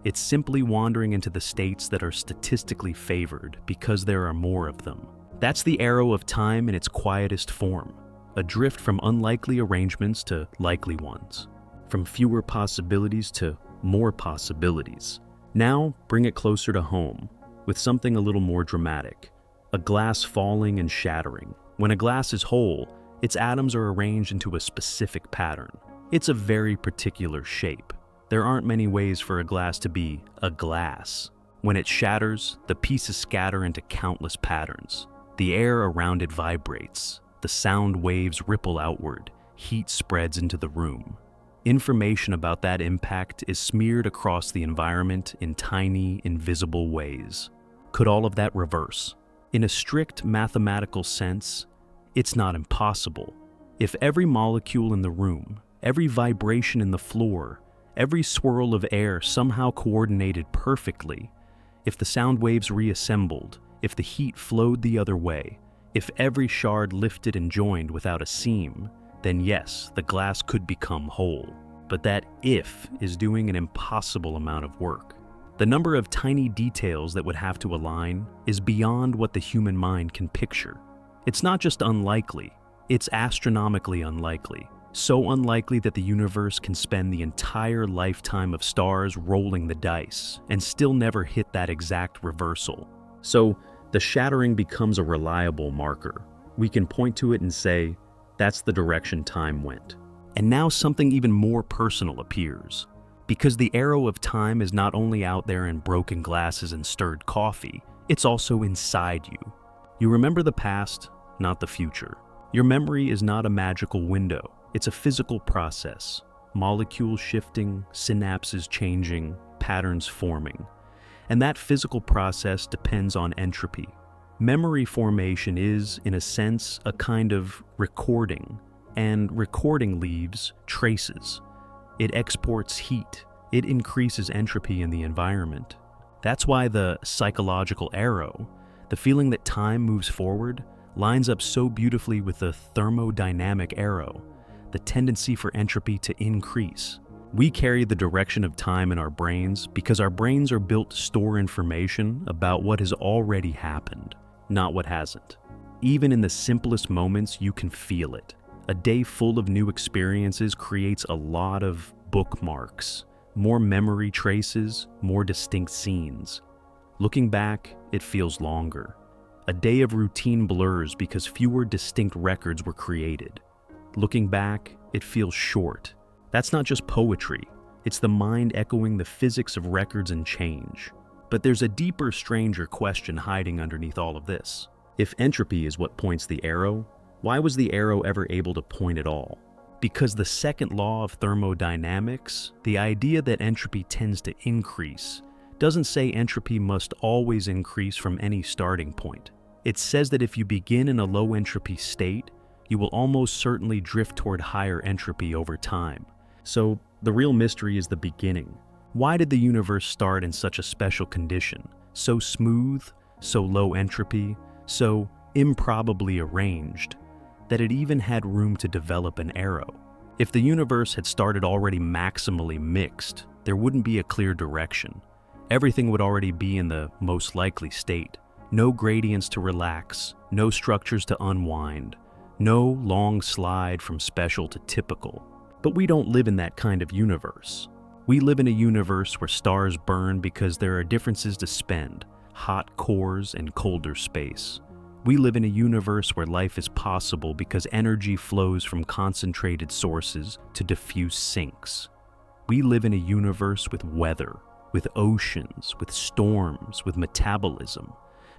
It's simply wandering into the states that are statistically favored because there are more of them. That's the arrow of time in its quietest form, a drift from unlikely arrangements to likely ones, from fewer possibilities to more possibilities. Now, bring it closer to home, with something a little more dramatic: a glass falling and shattering. When a glass is whole, its atoms are arranged into a specific pattern. It's a very particular shape. There aren't many ways for a glass to be a glass. When it shatters, the pieces scatter into countless patterns. The air around it vibrates. The sound waves ripple outward. Heat spreads into the room. Information about that impact is smeared across the environment in tiny, invisible ways. Could all of that reverse? In a strict mathematical sense, it's not impossible. If every molecule in the room, every vibration in the floor, every swirl of air somehow coordinated perfectly, if the sound waves reassembled, if the heat flowed the other way, if every shard lifted and joined without a seam, then yes, the glass could become whole. But that "if" is doing an impossible amount of work. The number of tiny details that would have to align is beyond what the human mind can picture. It's not just unlikely, it's astronomically unlikely. So unlikely that the universe can spend the entire lifetime of stars rolling the dice and still never hit that exact reversal. So the shattering becomes a reliable marker. We can point to it and say, that's the direction time went. And now something even more personal appears. Because the arrow of time is not only out there in broken glasses and stirred coffee, it's also inside you. You remember the past, not the future. Your memory is not a magical window. It's a physical process. Molecules shifting, synapses changing, patterns forming. And that physical process depends on entropy. Memory formation is, in a sense, a kind of recording, and recording leaves traces. It exports heat. It increases entropy in the environment. That's why the psychological arrow, the feeling that time moves forward, lines up so beautifully with the thermodynamic arrow, the tendency for entropy to increase. We carry the direction of time in our brains because our brains are built to store information about what has already happened, not what hasn't. Even in the simplest moments, you can feel it. A day full of new experiences creates a lot of bookmarks, more memory traces, more distinct scenes. Looking back, it feels longer. A day of routine blurs because fewer distinct records were created. Looking back, it feels short. That's not just poetry. It's the mind echoing the physics of records and change. But there's a deeper, stranger question hiding underneath all of this. If entropy is what points the arrow, why was the arrow ever able to point at all? Because the second law of thermodynamics, the idea that entropy tends to increase, doesn't say entropy must always increase from any starting point. It says that if you begin in a low entropy state, you will almost certainly drift toward higher entropy over time. So the real mystery is the beginning. Why did the universe start in such a special condition? So smooth, so low entropy, so improbably arranged, that it even had room to develop an arrow. If the universe had started already maximally mixed, there wouldn't be a clear direction. Everything would already be in the most likely state. No gradients to relax, no structures to unwind, no long slide from special to typical. But we don't live in that kind of universe. We live in a universe where stars burn because there are differences to spend, hot cores and colder space. We live in a universe where life is possible because energy flows from concentrated sources to diffuse sinks. We live in a universe with weather, with oceans, with storms, with metabolism,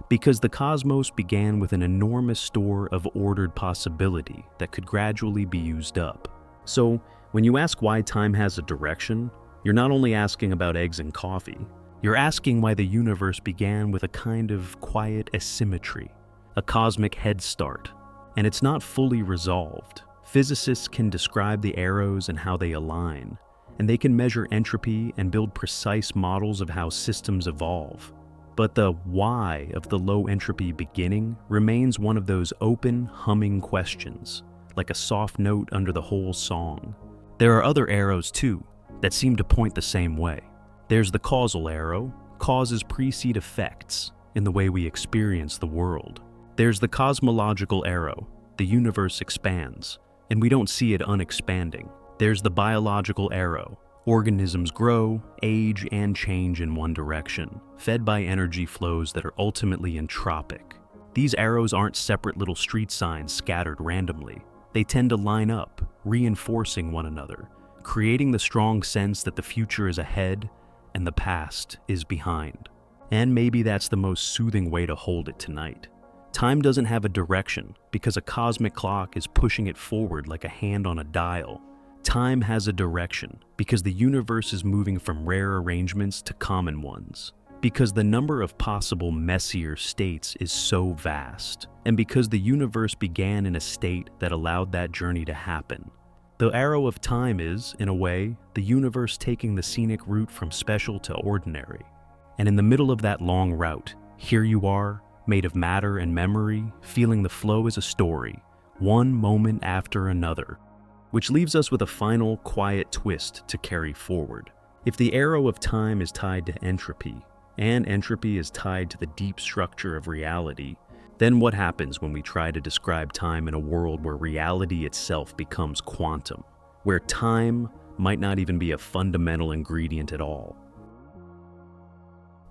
because the cosmos began with an enormous store of ordered possibility that could gradually be used up. So, when you ask why time has a direction, you're not only asking about eggs and coffee, you're asking why the universe began with a kind of quiet asymmetry, a cosmic head start, and it's not fully resolved. Physicists can describe the arrows and how they align, and they can measure entropy and build precise models of how systems evolve. But the why of the low entropy beginning remains one of those open, humming questions, like a soft note under the whole song. There are other arrows too, that seem to point the same way. There's the causal arrow. Causes precede effects in the way we experience the world. There's the cosmological arrow. The universe expands, and we don't see it unexpanding. There's the biological arrow. Organisms grow, age, and change in one direction, fed by energy flows that are ultimately entropic. These arrows aren't separate little street signs scattered randomly. They tend to line up, reinforcing one another, creating the strong sense that the future is ahead and the past is behind. And maybe that's the most soothing way to hold it tonight. Time doesn't have a direction because a cosmic clock is pushing it forward like a hand on a dial. Time has a direction because the universe is moving from rare arrangements to common ones, because the number of possible messier states is so vast, and because the universe began in a state that allowed that journey to happen. The arrow of time is, in a way, the universe taking the scenic route from special to ordinary. And in the middle of that long route, here you are, made of matter and memory, feeling the flow as a story, one moment after another. Which leaves us with a final, quiet twist to carry forward. If the arrow of time is tied to entropy, and entropy is tied to the deep structure of reality, then what happens when we try to describe time in a world where reality itself becomes quantum, where time might not even be a fundamental ingredient at all?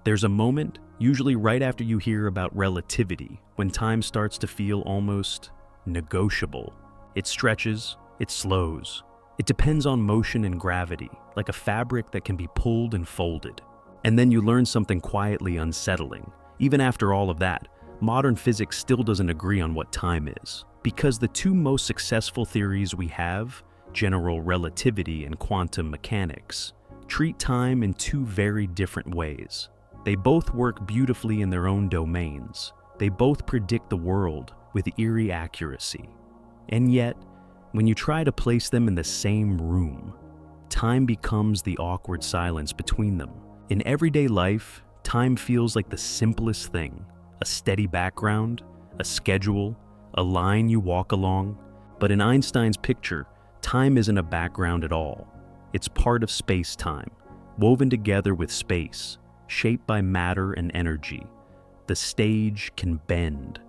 There's a moment, usually right after you hear about relativity, when time starts to feel almost negotiable. It stretches, it slows. It depends on motion and gravity, like a fabric that can be pulled and folded. And then you learn something quietly unsettling. Even after all of that, modern physics still doesn't agree on what time is, because the two most successful theories we have, general relativity and quantum mechanics, treat time in two very different ways. They both work beautifully in their own domains. They both predict the world with eerie accuracy. And yet, when you try to place them in the same room, time becomes the awkward silence between them. In everyday life, time feels like the simplest thing, a steady background, a schedule, a line you walk along. But in Einstein's picture, time isn't a background at all. It's part of space-time, woven together with space, shaped by matter and energy. The stage can bend.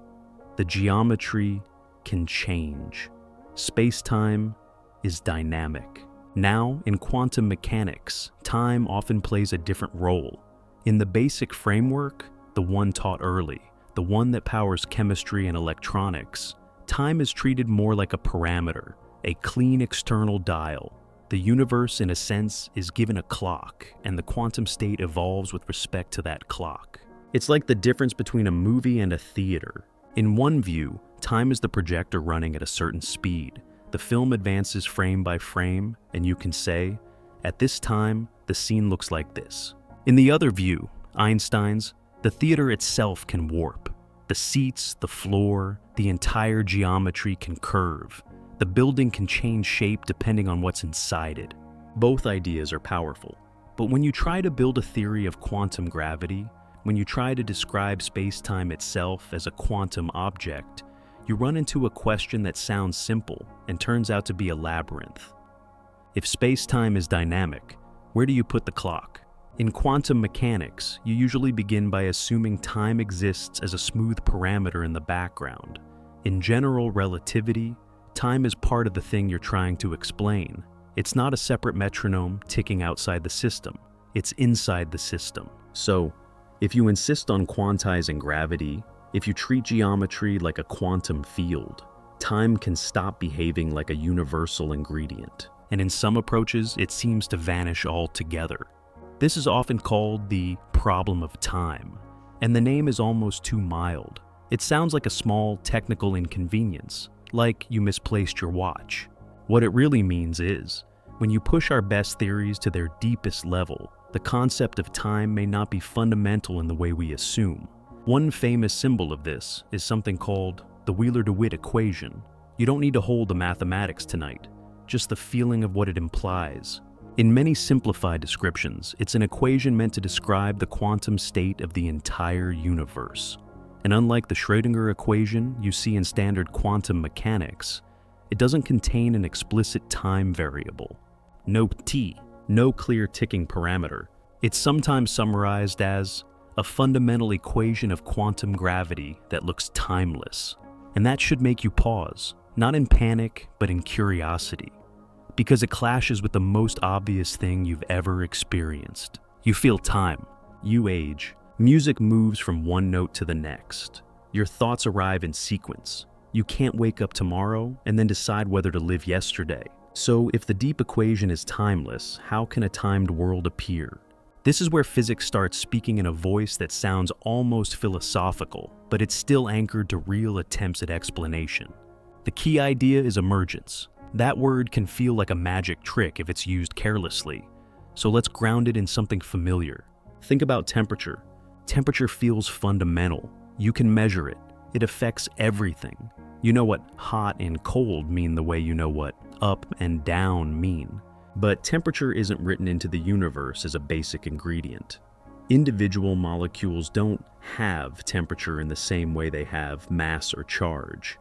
The geometry can change. Space-time is dynamic. Now, in quantum mechanics, time often plays a different role. In the basic framework, the one taught early, the one that powers chemistry and electronics, time is treated more like a parameter, a clean external dial. The universe, in a sense, is given a clock, and the quantum state evolves with respect to that clock. It's like the difference between a movie and a theater. In one view, time is the projector running at a certain speed. The film advances frame by frame, and you can say, at this time, the scene looks like this. In the other view, Einstein's, the theater itself can warp. The seats, the floor, the entire geometry can curve. The building can change shape depending on what's inside it. Both ideas are powerful. But when you try to build a theory of quantum gravity, when you try to describe space-time itself as a quantum object, you run into a question that sounds simple and turns out to be a labyrinth. If space-time is dynamic, where do you put the clock? In quantum mechanics, you usually begin by assuming time exists as a smooth parameter in the background. In general relativity, time is part of the thing you're trying to explain. It's not a separate metronome ticking outside the system. It's inside the system. So, if you insist on quantizing gravity, if you treat geometry like a quantum field, time can stop behaving like a universal ingredient. And in some approaches, it seems to vanish altogether. This is often called the problem of time, and the name is almost too mild. It sounds like a small technical inconvenience, like you misplaced your watch. What it really means is, when you push our best theories to their deepest level, the concept of time may not be fundamental in the way we assume. One famous symbol of this is something called the Wheeler-DeWitt equation. You don't need to hold the mathematics tonight, just the feeling of what it implies. In many simplified descriptions, it's an equation meant to describe the quantum state of the entire universe. And unlike the Schrödinger equation you see in standard quantum mechanics, it doesn't contain an explicit time variable. No t, no clear ticking parameter. It's sometimes summarized as a fundamental equation of quantum gravity that looks timeless. And that should make you pause, not in panic, but in curiosity. Because it clashes with the most obvious thing you've ever experienced. You feel time. You age. Music moves from one note to the next. Your thoughts arrive in sequence. You can't wake up tomorrow and then decide whether to live yesterday. So if the deep equation is timeless, how can a timed world appear? This is where physics starts speaking in a voice that sounds almost philosophical, but it's still anchored to real attempts at explanation. The key idea is emergence. That word can feel like a magic trick if it's used carelessly, so let's ground it in something familiar. Think about temperature. Temperature feels fundamental. You can measure it. It affects everything. You know what hot and cold mean the way you know what up and down mean. But temperature isn't written into the universe as a basic ingredient. Individual molecules don't have temperature in the same way they have mass or charge.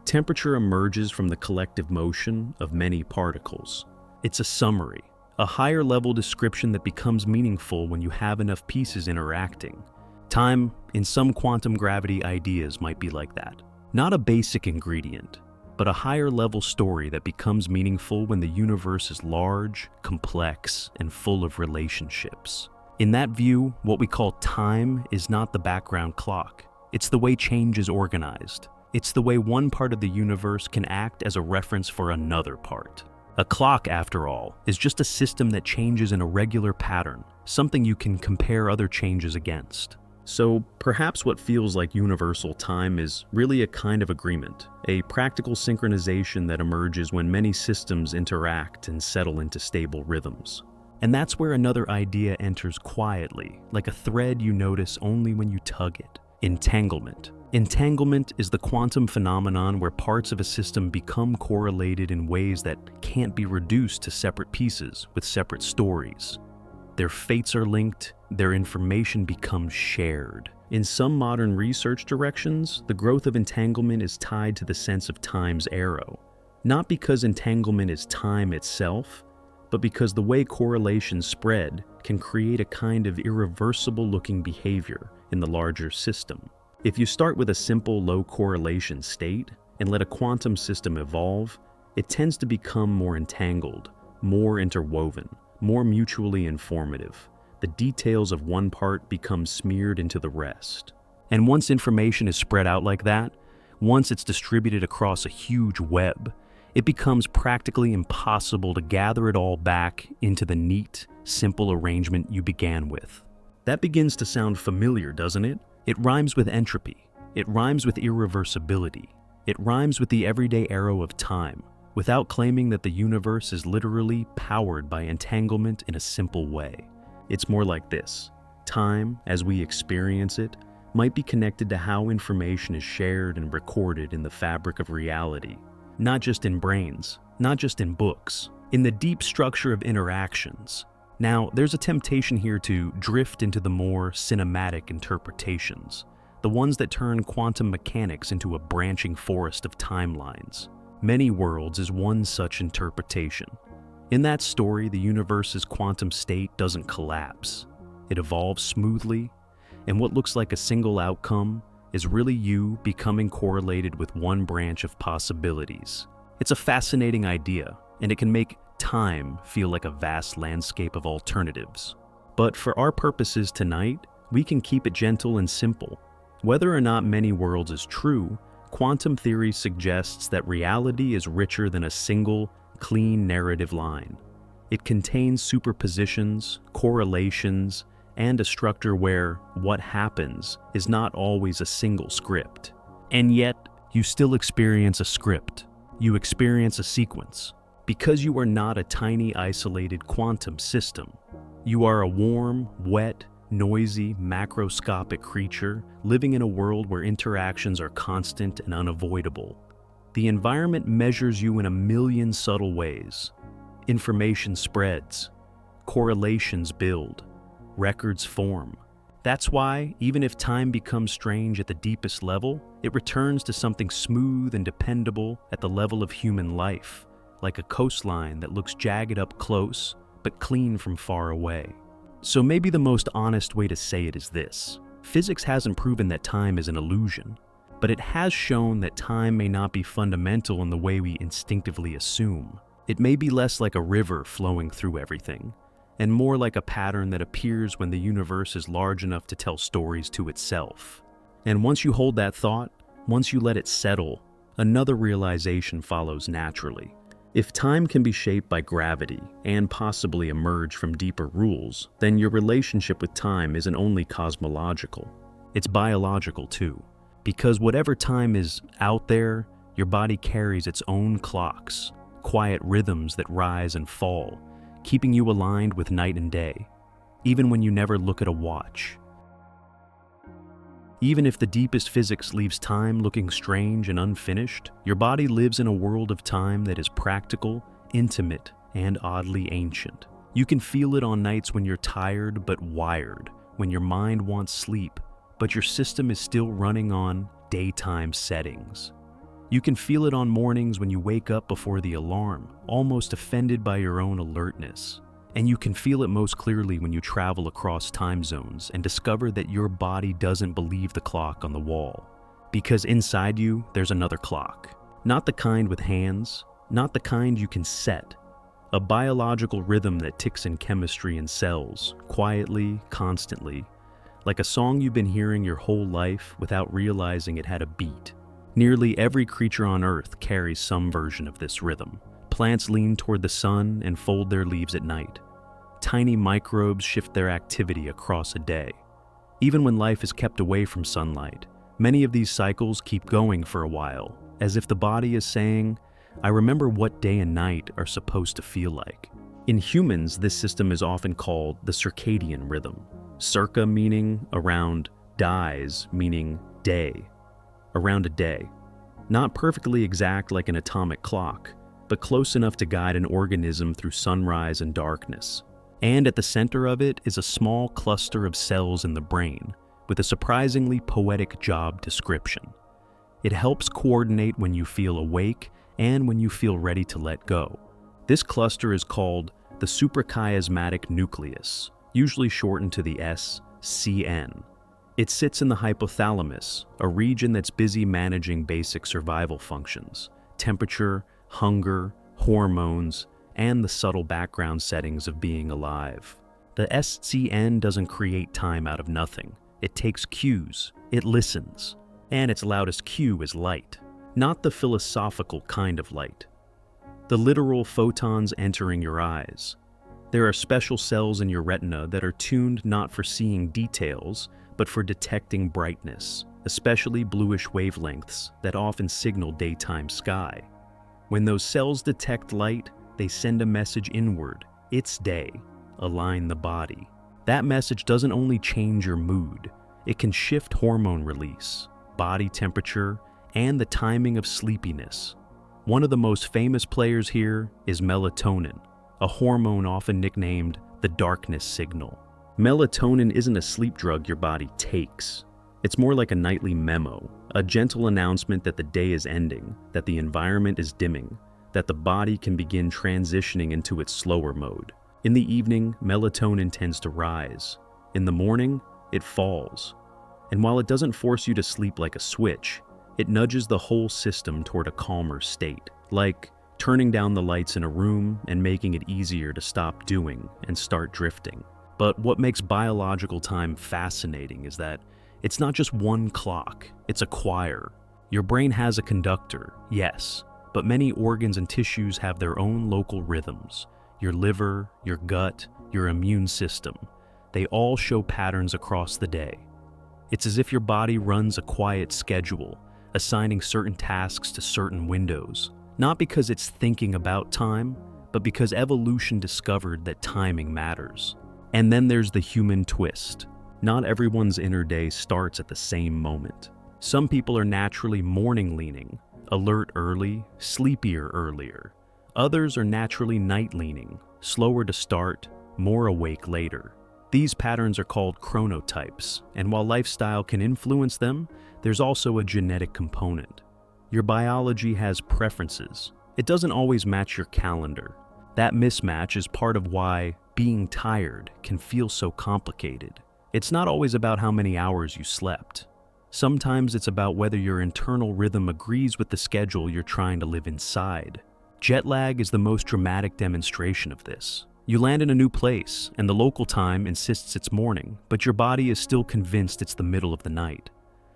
Temperature emerges from the collective motion of many particles. It's a summary, a higher level description that becomes meaningful when you have enough pieces interacting. Time, in some quantum gravity ideas, might be like that. Not a basic ingredient, but a higher level story that becomes meaningful when the universe is large, complex, and full of relationships. In that view, what we call time is not the background clock. It's the way change is organized. It's the way one part of the universe can act as a reference for another part. A clock, after all, is just a system that changes in a regular pattern, something you can compare other changes against. So perhaps what feels like universal time is really a kind of agreement, a practical synchronization that emerges when many systems interact and settle into stable rhythms. And that's where another idea enters quietly, like a thread you notice only when you tug it. Entanglement. Entanglement is the quantum phenomenon where parts of a system become correlated in ways that can't be reduced to separate pieces with separate stories. Their fates are linked, their information becomes shared. In some modern research directions, the growth of entanglement is tied to the sense of time's arrow. Not because entanglement is time itself, but because the way correlations spread can create a kind of irreversible-looking behavior in the larger system. If you start with a simple low correlation state and let a quantum system evolve, it tends to become more entangled, more interwoven, more mutually informative. The details of one part become smeared into the rest. And once information is spread out like that, once it's distributed across a huge web, it becomes practically impossible to gather it all back into the neat, simple arrangement you began with. That begins to sound familiar, doesn't it? It rhymes with entropy. It rhymes with irreversibility. It rhymes with the everyday arrow of time, without claiming that the universe is literally powered by entanglement in a simple way. It's more like this. Time, as we experience it, might be connected to how information is shared and recorded in the fabric of reality. Not just in brains, not just in books, in the deep structure of interactions. Now, there's a temptation here to drift into the more cinematic interpretations, the ones that turn quantum mechanics into a branching forest of timelines. Many worlds is one such interpretation. In that story, the universe's quantum state doesn't collapse. It evolves smoothly, and what looks like a single outcome is really you becoming correlated with one branch of possibilities. It's a fascinating idea, and it can make time feel like a vast landscape of alternatives. But for our purposes tonight, we can keep it gentle and simple. Whether or not many worlds is true, quantum theory suggests that reality is richer than a single, clean narrative line. It contains superpositions, correlations, and a structure where what happens is not always a single script. And yet, you still experience a script. You experience a sequence. Because you are not a tiny, isolated quantum system. You are a warm, wet, noisy, macroscopic creature living in a world where interactions are constant and unavoidable. The environment measures you in a million subtle ways. Information spreads. Correlations build. Records form. That's why, even if time becomes strange at the deepest level, it returns to something smooth and dependable at the level of human life, like a coastline that looks jagged up close, but clean from far away. So maybe the most honest way to say it is this. Physics hasn't proven that time is an illusion, but it has shown that time may not be fundamental in the way we instinctively assume. It may be less like a river flowing through everything, and more like a pattern that appears when the universe is large enough to tell stories to itself. And once you hold that thought, once you let it settle, another realization follows naturally. If time can be shaped by gravity and possibly emerge from deeper rules, then your relationship with time isn't only cosmological, it's biological too. Because whatever time is out there, your body carries its own clocks, quiet rhythms that rise and fall, keeping you aligned with night and day, even when you never look at a watch. Even if the deepest physics leaves time looking strange and unfinished, your body lives in a world of time that is practical, intimate, and oddly ancient. You can feel it on nights when you're tired but wired, when your mind wants sleep, but your system is still running on daytime settings. You can feel it on mornings when you wake up before the alarm, almost offended by your own alertness. And you can feel it most clearly when you travel across time zones and discover that your body doesn't believe the clock on the wall. Because inside you, there's another clock. Not the kind with hands, not the kind you can set. A biological rhythm that ticks in chemistry and cells, quietly, constantly, like a song you've been hearing your whole life without realizing it had a beat. Nearly every creature on Earth carries some version of this rhythm. Plants lean toward the sun and fold their leaves at night. Tiny microbes shift their activity across a day. Even when life is kept away from sunlight, many of these cycles keep going for a while, as if the body is saying, I remember what day and night are supposed to feel like. In humans, this system is often called the circadian rhythm. Circa meaning around, dies meaning day. Around a day. Not perfectly exact like an atomic clock, but close enough to guide an organism through sunrise and darkness. And at the center of it is a small cluster of cells in the brain, with a surprisingly poetic job description. It helps coordinate when you feel awake and when you feel ready to let go. This cluster is called the suprachiasmatic nucleus, usually shortened to the SCN. It sits in the hypothalamus, a region that's busy managing basic survival functions, temperature, hunger, hormones, and the subtle background settings of being alive. The SCN doesn't create time out of nothing. It takes cues, it listens, and its loudest cue is light, not the philosophical kind of light. The literal photons entering your eyes. There are special cells in your retina that are tuned not for seeing details, but for detecting brightness, especially bluish wavelengths that often signal daytime sky. When those cells detect light, they send a message inward. It's day. Align the body. That message doesn't only change your mood, it can shift hormone release, body temperature, and the timing of sleepiness. One of the most famous players here is melatonin, a hormone often nicknamed the darkness signal. Melatonin isn't a sleep drug your body takes. It's more like a nightly memo, a gentle announcement that the day is ending, that the environment is dimming, that the body can begin transitioning into its slower mode. In the evening, melatonin tends to rise. In the morning, it falls. And while it doesn't force you to sleep like a switch, it nudges the whole system toward a calmer state, like turning down the lights in a room and making it easier to stop doing and start drifting. But what makes biological time fascinating is that it's not just one clock, it's a choir. Your brain has a conductor, yes, but many organs and tissues have their own local rhythms. Your liver, your gut, your immune system, they all show patterns across the day. It's as if your body runs a quiet schedule, assigning certain tasks to certain windows, not because it's thinking about time, but because evolution discovered that timing matters. And then there's the human twist. Not everyone's inner day starts at the same moment. Some people are naturally morning-leaning, alert early, sleepier earlier. Others are naturally night-leaning, slower to start, more awake later. These patterns are called chronotypes, and while lifestyle can influence them, there's also a genetic component. Your biology has preferences. It doesn't always match your calendar. That mismatch is part of why being tired can feel so complicated. It's not always about how many hours you slept. Sometimes it's about whether your internal rhythm agrees with the schedule you're trying to live inside. Jet lag is the most dramatic demonstration of this. You land in a new place, and the local time insists it's morning, but your body is still convinced it's the middle of the night.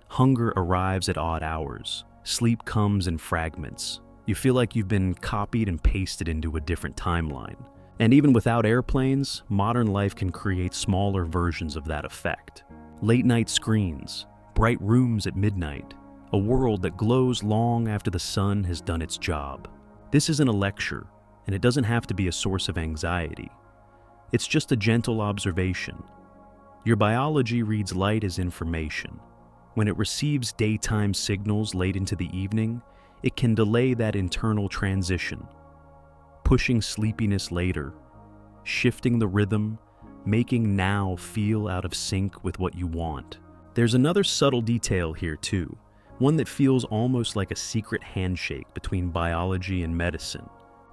Hunger arrives at odd hours. Sleep comes in fragments. You feel like you've been copied and pasted into a different timeline. And even without airplanes, modern life can create smaller versions of that effect. Late-night screens, bright rooms at midnight, a world that glows long after the sun has done its job. This isn't a lecture, and it doesn't have to be a source of anxiety. It's just a gentle observation. Your biology reads light as information. When it receives daytime signals late into the evening, it can delay that internal transition, pushing sleepiness later, shifting the rhythm, making now feel out of sync with what you want. There's another subtle detail here too, one that feels almost like a secret handshake between biology and medicine.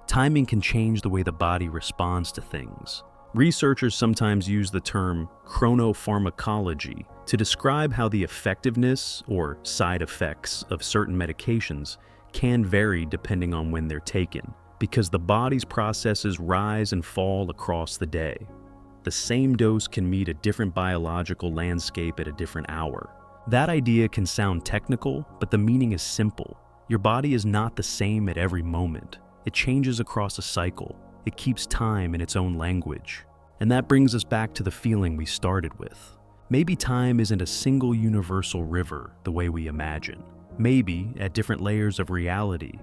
Timing can change the way the body responds to things. Researchers sometimes use the term chronopharmacology to describe how the effectiveness or side effects of certain medications can vary depending on when they're taken, because the body's processes rise and fall across the day. The same dose can meet a different biological landscape at a different hour. That idea can sound technical, but the meaning is simple. Your body is not the same at every moment. It changes across a cycle. It keeps time in its own language. And that brings us back to the feeling we started with. Maybe time isn't a single universal river the way we imagine. Maybe, at different layers of reality,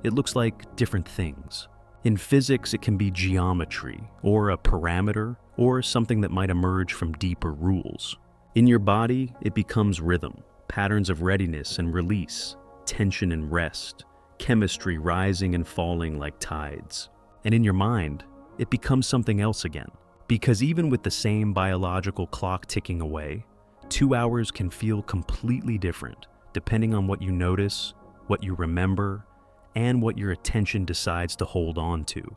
it looks like different things. In physics, it can be geometry, or a parameter, or something that might emerge from deeper rules. In your body, it becomes rhythm, patterns of readiness and release, tension and rest, chemistry rising and falling like tides. And in your mind, it becomes something else again. Because even with the same biological clock ticking away, 2 hours can feel completely different, depending on what you notice, what you remember, and what your attention decides to hold on to.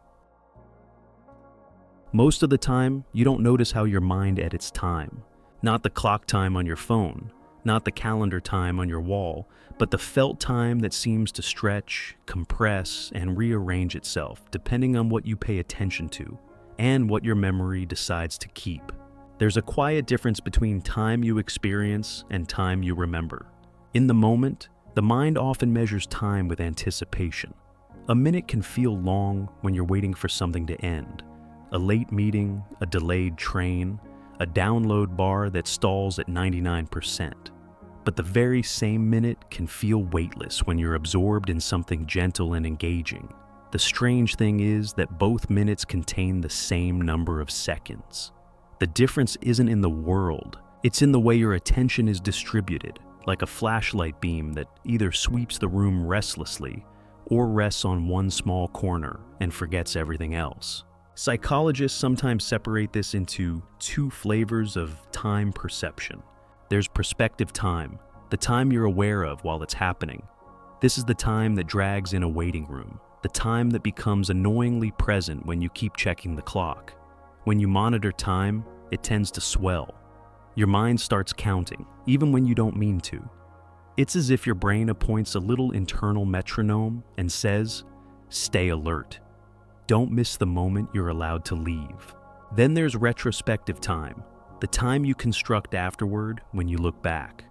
Most of the time, you don't notice how your mind edits time. Not the clock time on your phone, not the calendar time on your wall, but the felt time that seems to stretch, compress, and rearrange itself depending on what you pay attention to and what your memory decides to keep. There's a quiet difference between time you experience and time you remember. In the moment, the mind often measures time with anticipation. A minute can feel long when you're waiting for something to end. A late meeting, a delayed train, a download bar that stalls at 99%. But the very same minute can feel weightless when you're absorbed in something gentle and engaging. The strange thing is that both minutes contain the same number of seconds. The difference isn't in the world, it's in the way your attention is distributed, like a flashlight beam that either sweeps the room restlessly or rests on one small corner and forgets everything else. Psychologists sometimes separate this into two flavors of time perception. There's perspective time, the time you're aware of while it's happening. This is the time that drags in a waiting room, the time that becomes annoyingly present when you keep checking the clock. When you monitor time, it tends to swell. Your mind starts counting, even when you don't mean to. It's as if your brain appoints a little internal metronome and says, "Stay alert. Don't miss the moment you're allowed to leave." Then there's retrospective time, the time you construct afterward when you look back.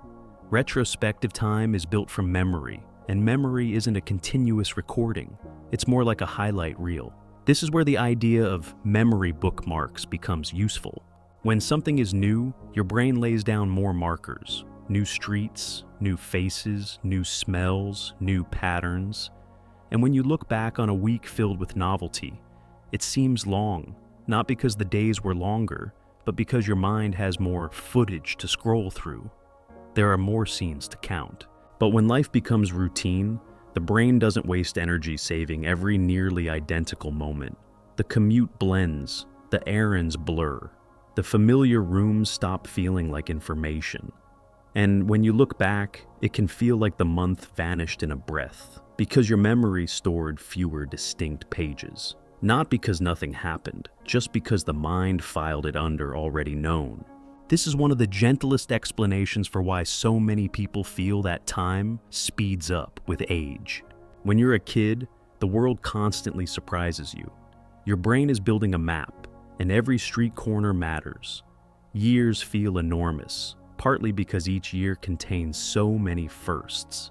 Retrospective time is built from memory, and memory isn't a continuous recording. It's more like a highlight reel. This is where the idea of memory bookmarks becomes useful. When something is new, your brain lays down more markers. New streets, new faces, new smells, new patterns. And when you look back on a week filled with novelty, it seems long, not because the days were longer, but because your mind has more footage to scroll through. There are more scenes to count. But when life becomes routine, the brain doesn't waste energy saving every nearly identical moment. The commute blends, the errands blur, the familiar rooms stop feeling like information. And when you look back, it can feel like the month vanished in a breath, because your memory stored fewer distinct pages. Not because nothing happened, just because the mind filed it under already known. This is one of the gentlest explanations for why so many people feel that time speeds up with age. When you're a kid, the world constantly surprises you. Your brain is building a map, and every street corner matters. Years feel enormous, partly because each year contains so many firsts.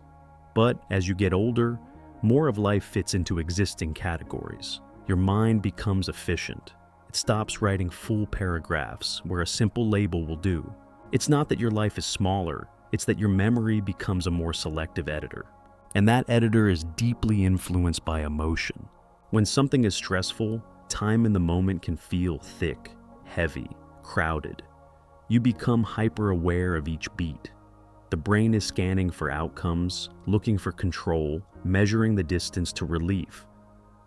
But as you get older, more of life fits into existing categories. Your mind becomes efficient. It stops writing full paragraphs where a simple label will do. It's not that your life is smaller, it's that your memory becomes a more selective editor. And that editor is deeply influenced by emotion. When something is stressful, time in the moment can feel thick, heavy, crowded. You become hyper-aware of each beat. The brain is scanning for outcomes, looking for control, measuring the distance to relief.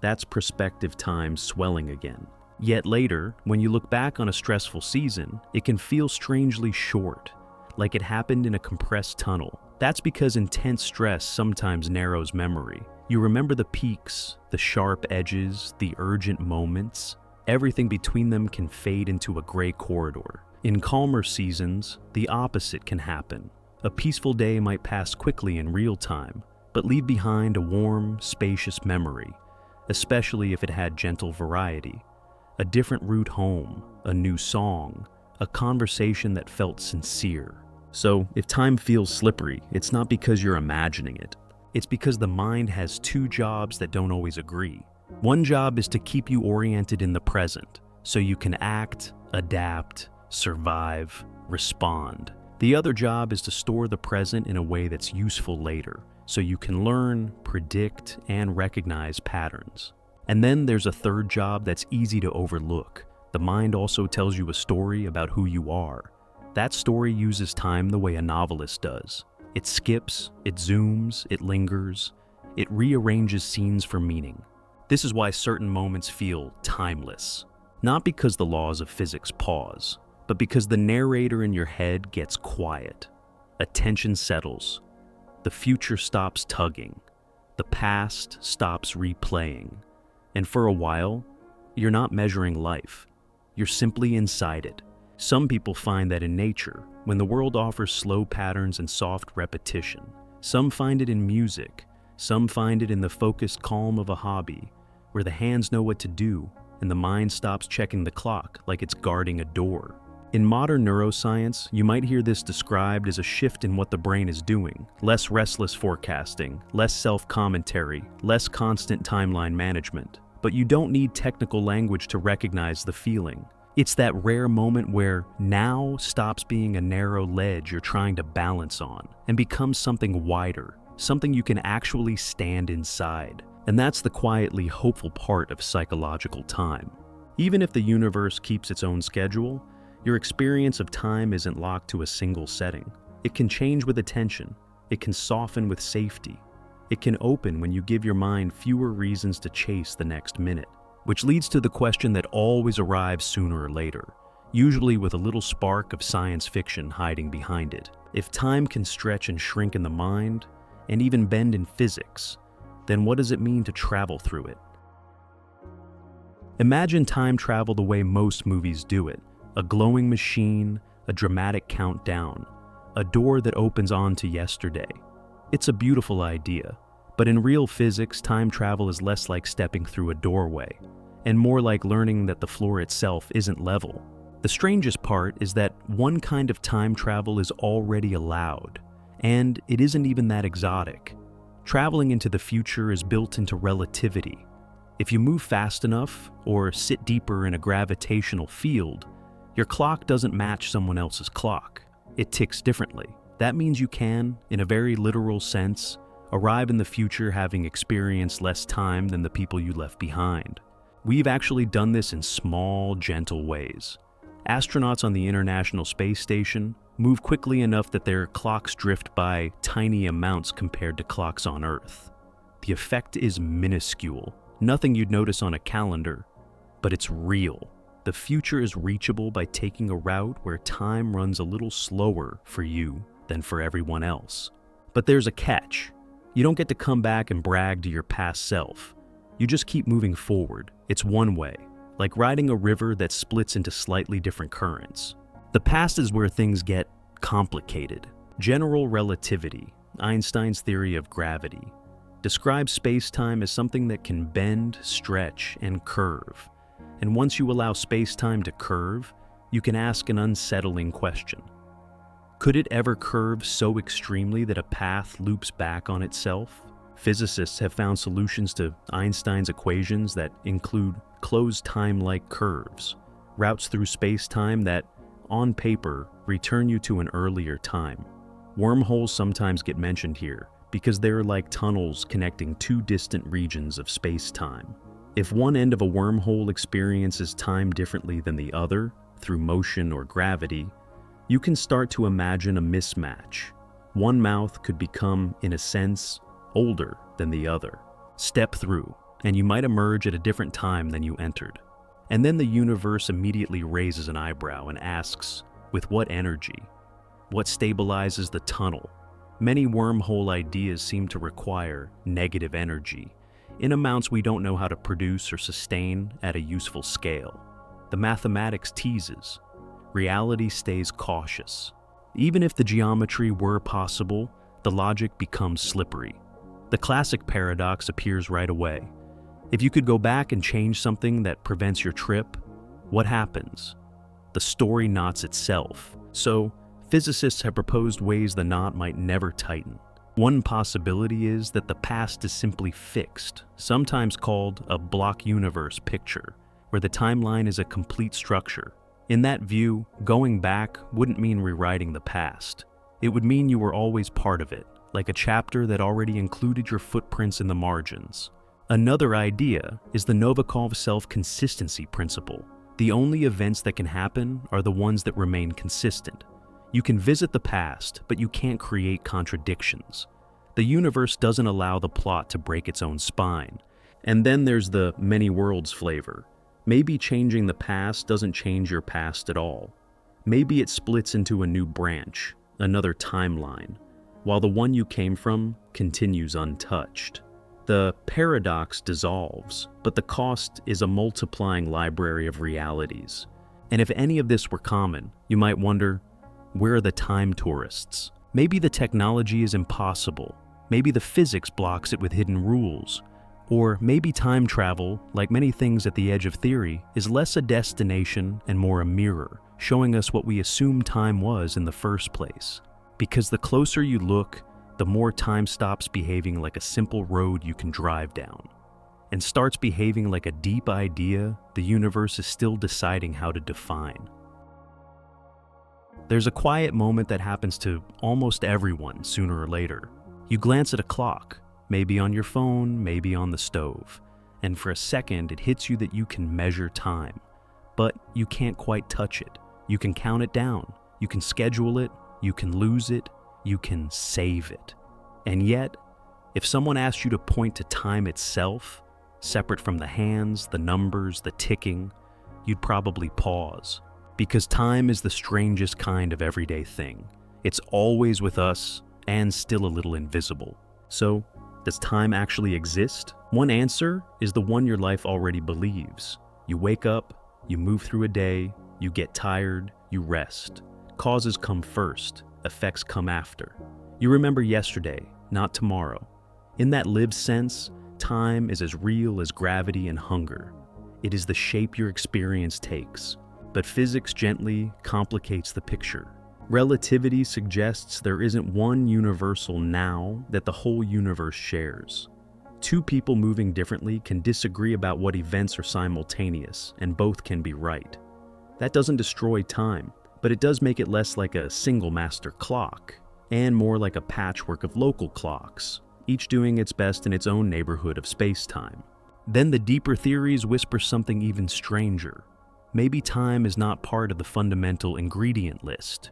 That's perspective time swelling again. Yet later, when you look back on a stressful season, it can feel strangely short, like it happened in a compressed tunnel. That's because intense stress sometimes narrows memory. You remember the peaks, the sharp edges, the urgent moments. Everything between them can fade into a gray corridor. In calmer seasons, the opposite can happen. A peaceful day might pass quickly in real time, but leave behind a warm, spacious memory, especially if it had gentle variety. A different route home, a new song, a conversation that felt sincere. So, if time feels slippery, it's not because you're imagining it. It's because the mind has two jobs that don't always agree. One job is to keep you oriented in the present, so you can act, adapt, survive, respond. The other job is to store the present in a way that's useful later, so you can learn, predict, and recognize patterns. And then there's a third job that's easy to overlook. The mind also tells you a story about who you are. That story uses time the way a novelist does. It skips, it zooms, it lingers, it rearranges scenes for meaning. This is why certain moments feel timeless. Not because the laws of physics pause, but because the narrator in your head gets quiet. Attention settles. The future stops tugging. The past stops replaying. And for a while, you're not measuring life. You're simply inside it, Some people find that in nature, when the world offers slow patterns and soft repetition. Some find it in music. Some find it in the focused calm of a hobby, where the hands know what to do and the mind stops checking the clock like it's guarding a door. In modern neuroscience, you might hear this described as a shift in what the brain is doing. Less restless forecasting, less self-commentary, less constant timeline management. But you don't need technical language to recognize the feeling. It's that rare moment where now stops being a narrow ledge you're trying to balance on and becomes something wider, something you can actually stand inside. And that's the quietly hopeful part of psychological time. Even if the universe keeps its own schedule, your experience of time isn't locked to a single setting. It can change with attention. It can soften with safety. It can open when you give your mind fewer reasons to chase the next minute. Which leads to the question that always arrives sooner or later, usually with a little spark of science fiction hiding behind it. If time can stretch and shrink in the mind, and even bend in physics, then what does it mean to travel through it? Imagine time travel the way most movies do it. A glowing machine, a dramatic countdown, a door that opens onto yesterday. It's a beautiful idea, but in real physics, time travel is less like stepping through a doorway, and more like learning that the floor itself isn't level. The strangest part is that one kind of time travel is already allowed, and it isn't even that exotic. Traveling into the future is built into relativity. If you move fast enough, or sit deeper in a gravitational field, your clock doesn't match someone else's clock. It ticks differently. That means you can, in a very literal sense, arrive in the future having experienced less time than the people you left behind. We've actually done this in small, gentle ways. Astronauts on the International Space Station move quickly enough that their clocks drift by tiny amounts compared to clocks on Earth. The effect is minuscule, nothing you'd notice on a calendar, but it's real. The future is reachable by taking a route where time runs a little slower for you than for everyone else. But there's a catch. You don't get to come back and brag to your past self. You just keep moving forward. It's one way, like riding a river that splits into slightly different currents. The past is where things get complicated. General relativity, Einstein's theory of gravity, describes space-time as something that can bend, stretch, and curve. And once you allow space-time to curve, you can ask an unsettling question. Could it ever curve so extremely that a path loops back on itself? Physicists have found solutions to Einstein's equations that include closed time-like curves, routes through space-time that, on paper, return you to an earlier time. Wormholes sometimes get mentioned here because they're like tunnels connecting two distant regions of space-time. If one end of a wormhole experiences time differently than the other, through motion or gravity, you can start to imagine a mismatch. One mouth could become, in a sense, older than the other. Step through, and you might emerge at a different time than you entered. And then the universe immediately raises an eyebrow and asks, with what energy? What stabilizes the tunnel? Many wormhole ideas seem to require negative energy, in amounts we don't know how to produce or sustain at a useful scale. The mathematics teases. Reality stays cautious. Even if the geometry were possible, the logic becomes slippery. The classic paradox appears right away. If you could go back and change something that prevents your trip, what happens? The story knots itself. So, physicists have proposed ways the knot might never tighten. One possibility is that the past is simply fixed, sometimes called a block universe picture, where the timeline is a complete structure. In that view, going back wouldn't mean rewriting the past. It would mean you were always part of it, like a chapter that already included your footprints in the margins. Another idea is the Novikov self-consistency principle. The only events that can happen are the ones that remain consistent. You can visit the past, but you can't create contradictions. The universe doesn't allow the plot to break its own spine. And then there's the many worlds flavor. Maybe changing the past doesn't change your past at all. Maybe it splits into a new branch, another timeline, while the one you came from continues untouched. The paradox dissolves, but the cost is a multiplying library of realities. And if any of this were common, you might wonder, where are the time tourists? Maybe the technology is impossible. Maybe the physics blocks it with hidden rules. Or maybe time travel, like many things at the edge of theory, is less a destination and more a mirror, showing us what we assume time was in the first place. Because the closer you look, the more time stops behaving like a simple road you can drive down, and starts behaving like a deep idea the universe is still deciding how to define. There's a quiet moment that happens to almost everyone sooner or later. You glance at a clock, maybe on your phone, maybe on the stove, and for a second it hits you that you can measure time, but you can't quite touch it. You can count it down, you can schedule it, you can lose it, you can save it. And yet, if someone asked you to point to time itself, separate from the hands, the numbers, the ticking, you'd probably pause. Because time is the strangest kind of everyday thing. It's always with us and still a little invisible. So, does time actually exist? One answer is the one your life already believes. You wake up, you move through a day, you get tired, you rest. Causes come first, effects come after. You remember yesterday, not tomorrow. In that lived sense, time is as real as gravity and hunger. It is the shape your experience takes. But physics gently complicates the picture. Relativity suggests there isn't one universal now that the whole universe shares. Two people moving differently can disagree about what events are simultaneous, and both can be right. That doesn't destroy time, but it does make it less like a single master clock, and more like a patchwork of local clocks, each doing its best in its own neighborhood of space-time. Then the deeper theories whisper something even stranger. Maybe time is not part of the fundamental ingredient list.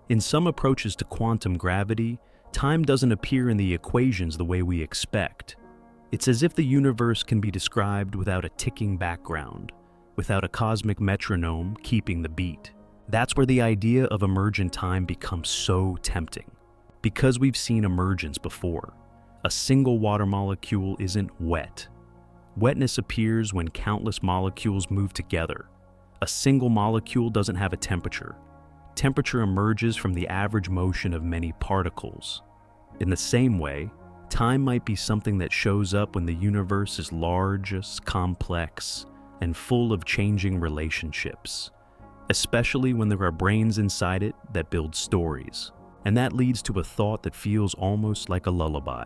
In some approaches to quantum gravity, time doesn't appear in the equations the way we expect. It's as if the universe can be described without a ticking background, without a cosmic metronome keeping the beat. That's where the idea of emergent time becomes so tempting. Because we've seen emergence before. A single water molecule isn't wet. Wetness appears when countless molecules move together. A single molecule doesn't have a temperature. Temperature emerges from the average motion of many particles. In the same way, time might be something that shows up when the universe is large, complex, and full of changing relationships, especially when there are brains inside it that build stories. And that leads to a thought that feels almost like a lullaby.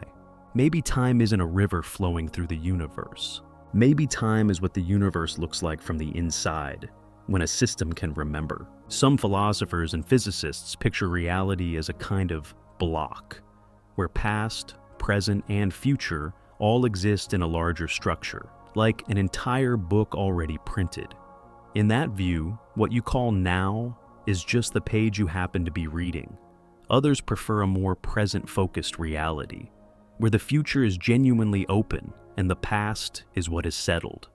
Maybe time isn't a river flowing through the universe. Maybe time is what the universe looks like from the inside, when a system can remember. Some philosophers and physicists picture reality as a kind of block, where past, present, and future all exist in a larger structure, like an entire book already printed. In that view, what you call now is just the page you happen to be reading. Others prefer a more present-focused reality, where the future is genuinely open and the past is what is settled.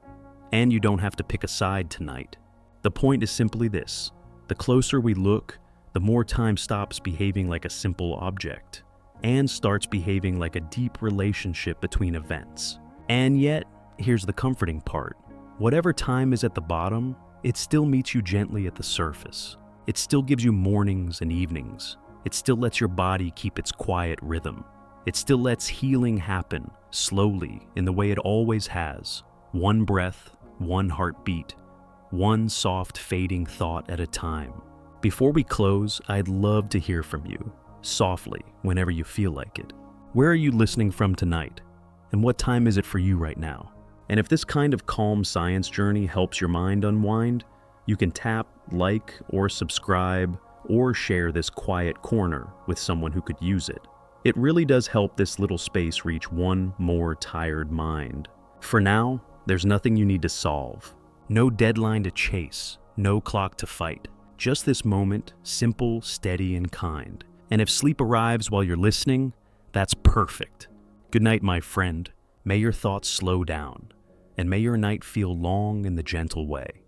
And you don't have to pick a side tonight. The point is simply this: the closer we look, the more time stops behaving like a simple object and starts behaving like a deep relationship between events. And yet, here's the comforting part. Whatever time is at the bottom, it still meets you gently at the surface. It still gives you mornings and evenings. It still lets your body keep its quiet rhythm. It still lets healing happen, slowly, in the way it always has. One breath, one heartbeat, one soft fading thought at a time. Before we close, I'd love to hear from you, softly, whenever you feel like it. Where are you listening from tonight? And what time is it for you right now? And if this kind of calm science journey helps your mind unwind, you can tap, like, or subscribe, or share this quiet corner with someone who could use it. It really does help this little space reach one more tired mind. For now, there's nothing you need to solve. No deadline to chase, no clock to fight. Just this moment, simple, steady, and kind. And if sleep arrives while you're listening, that's perfect. Good night, my friend. May your thoughts slow down, and may your night feel long in the gentle way.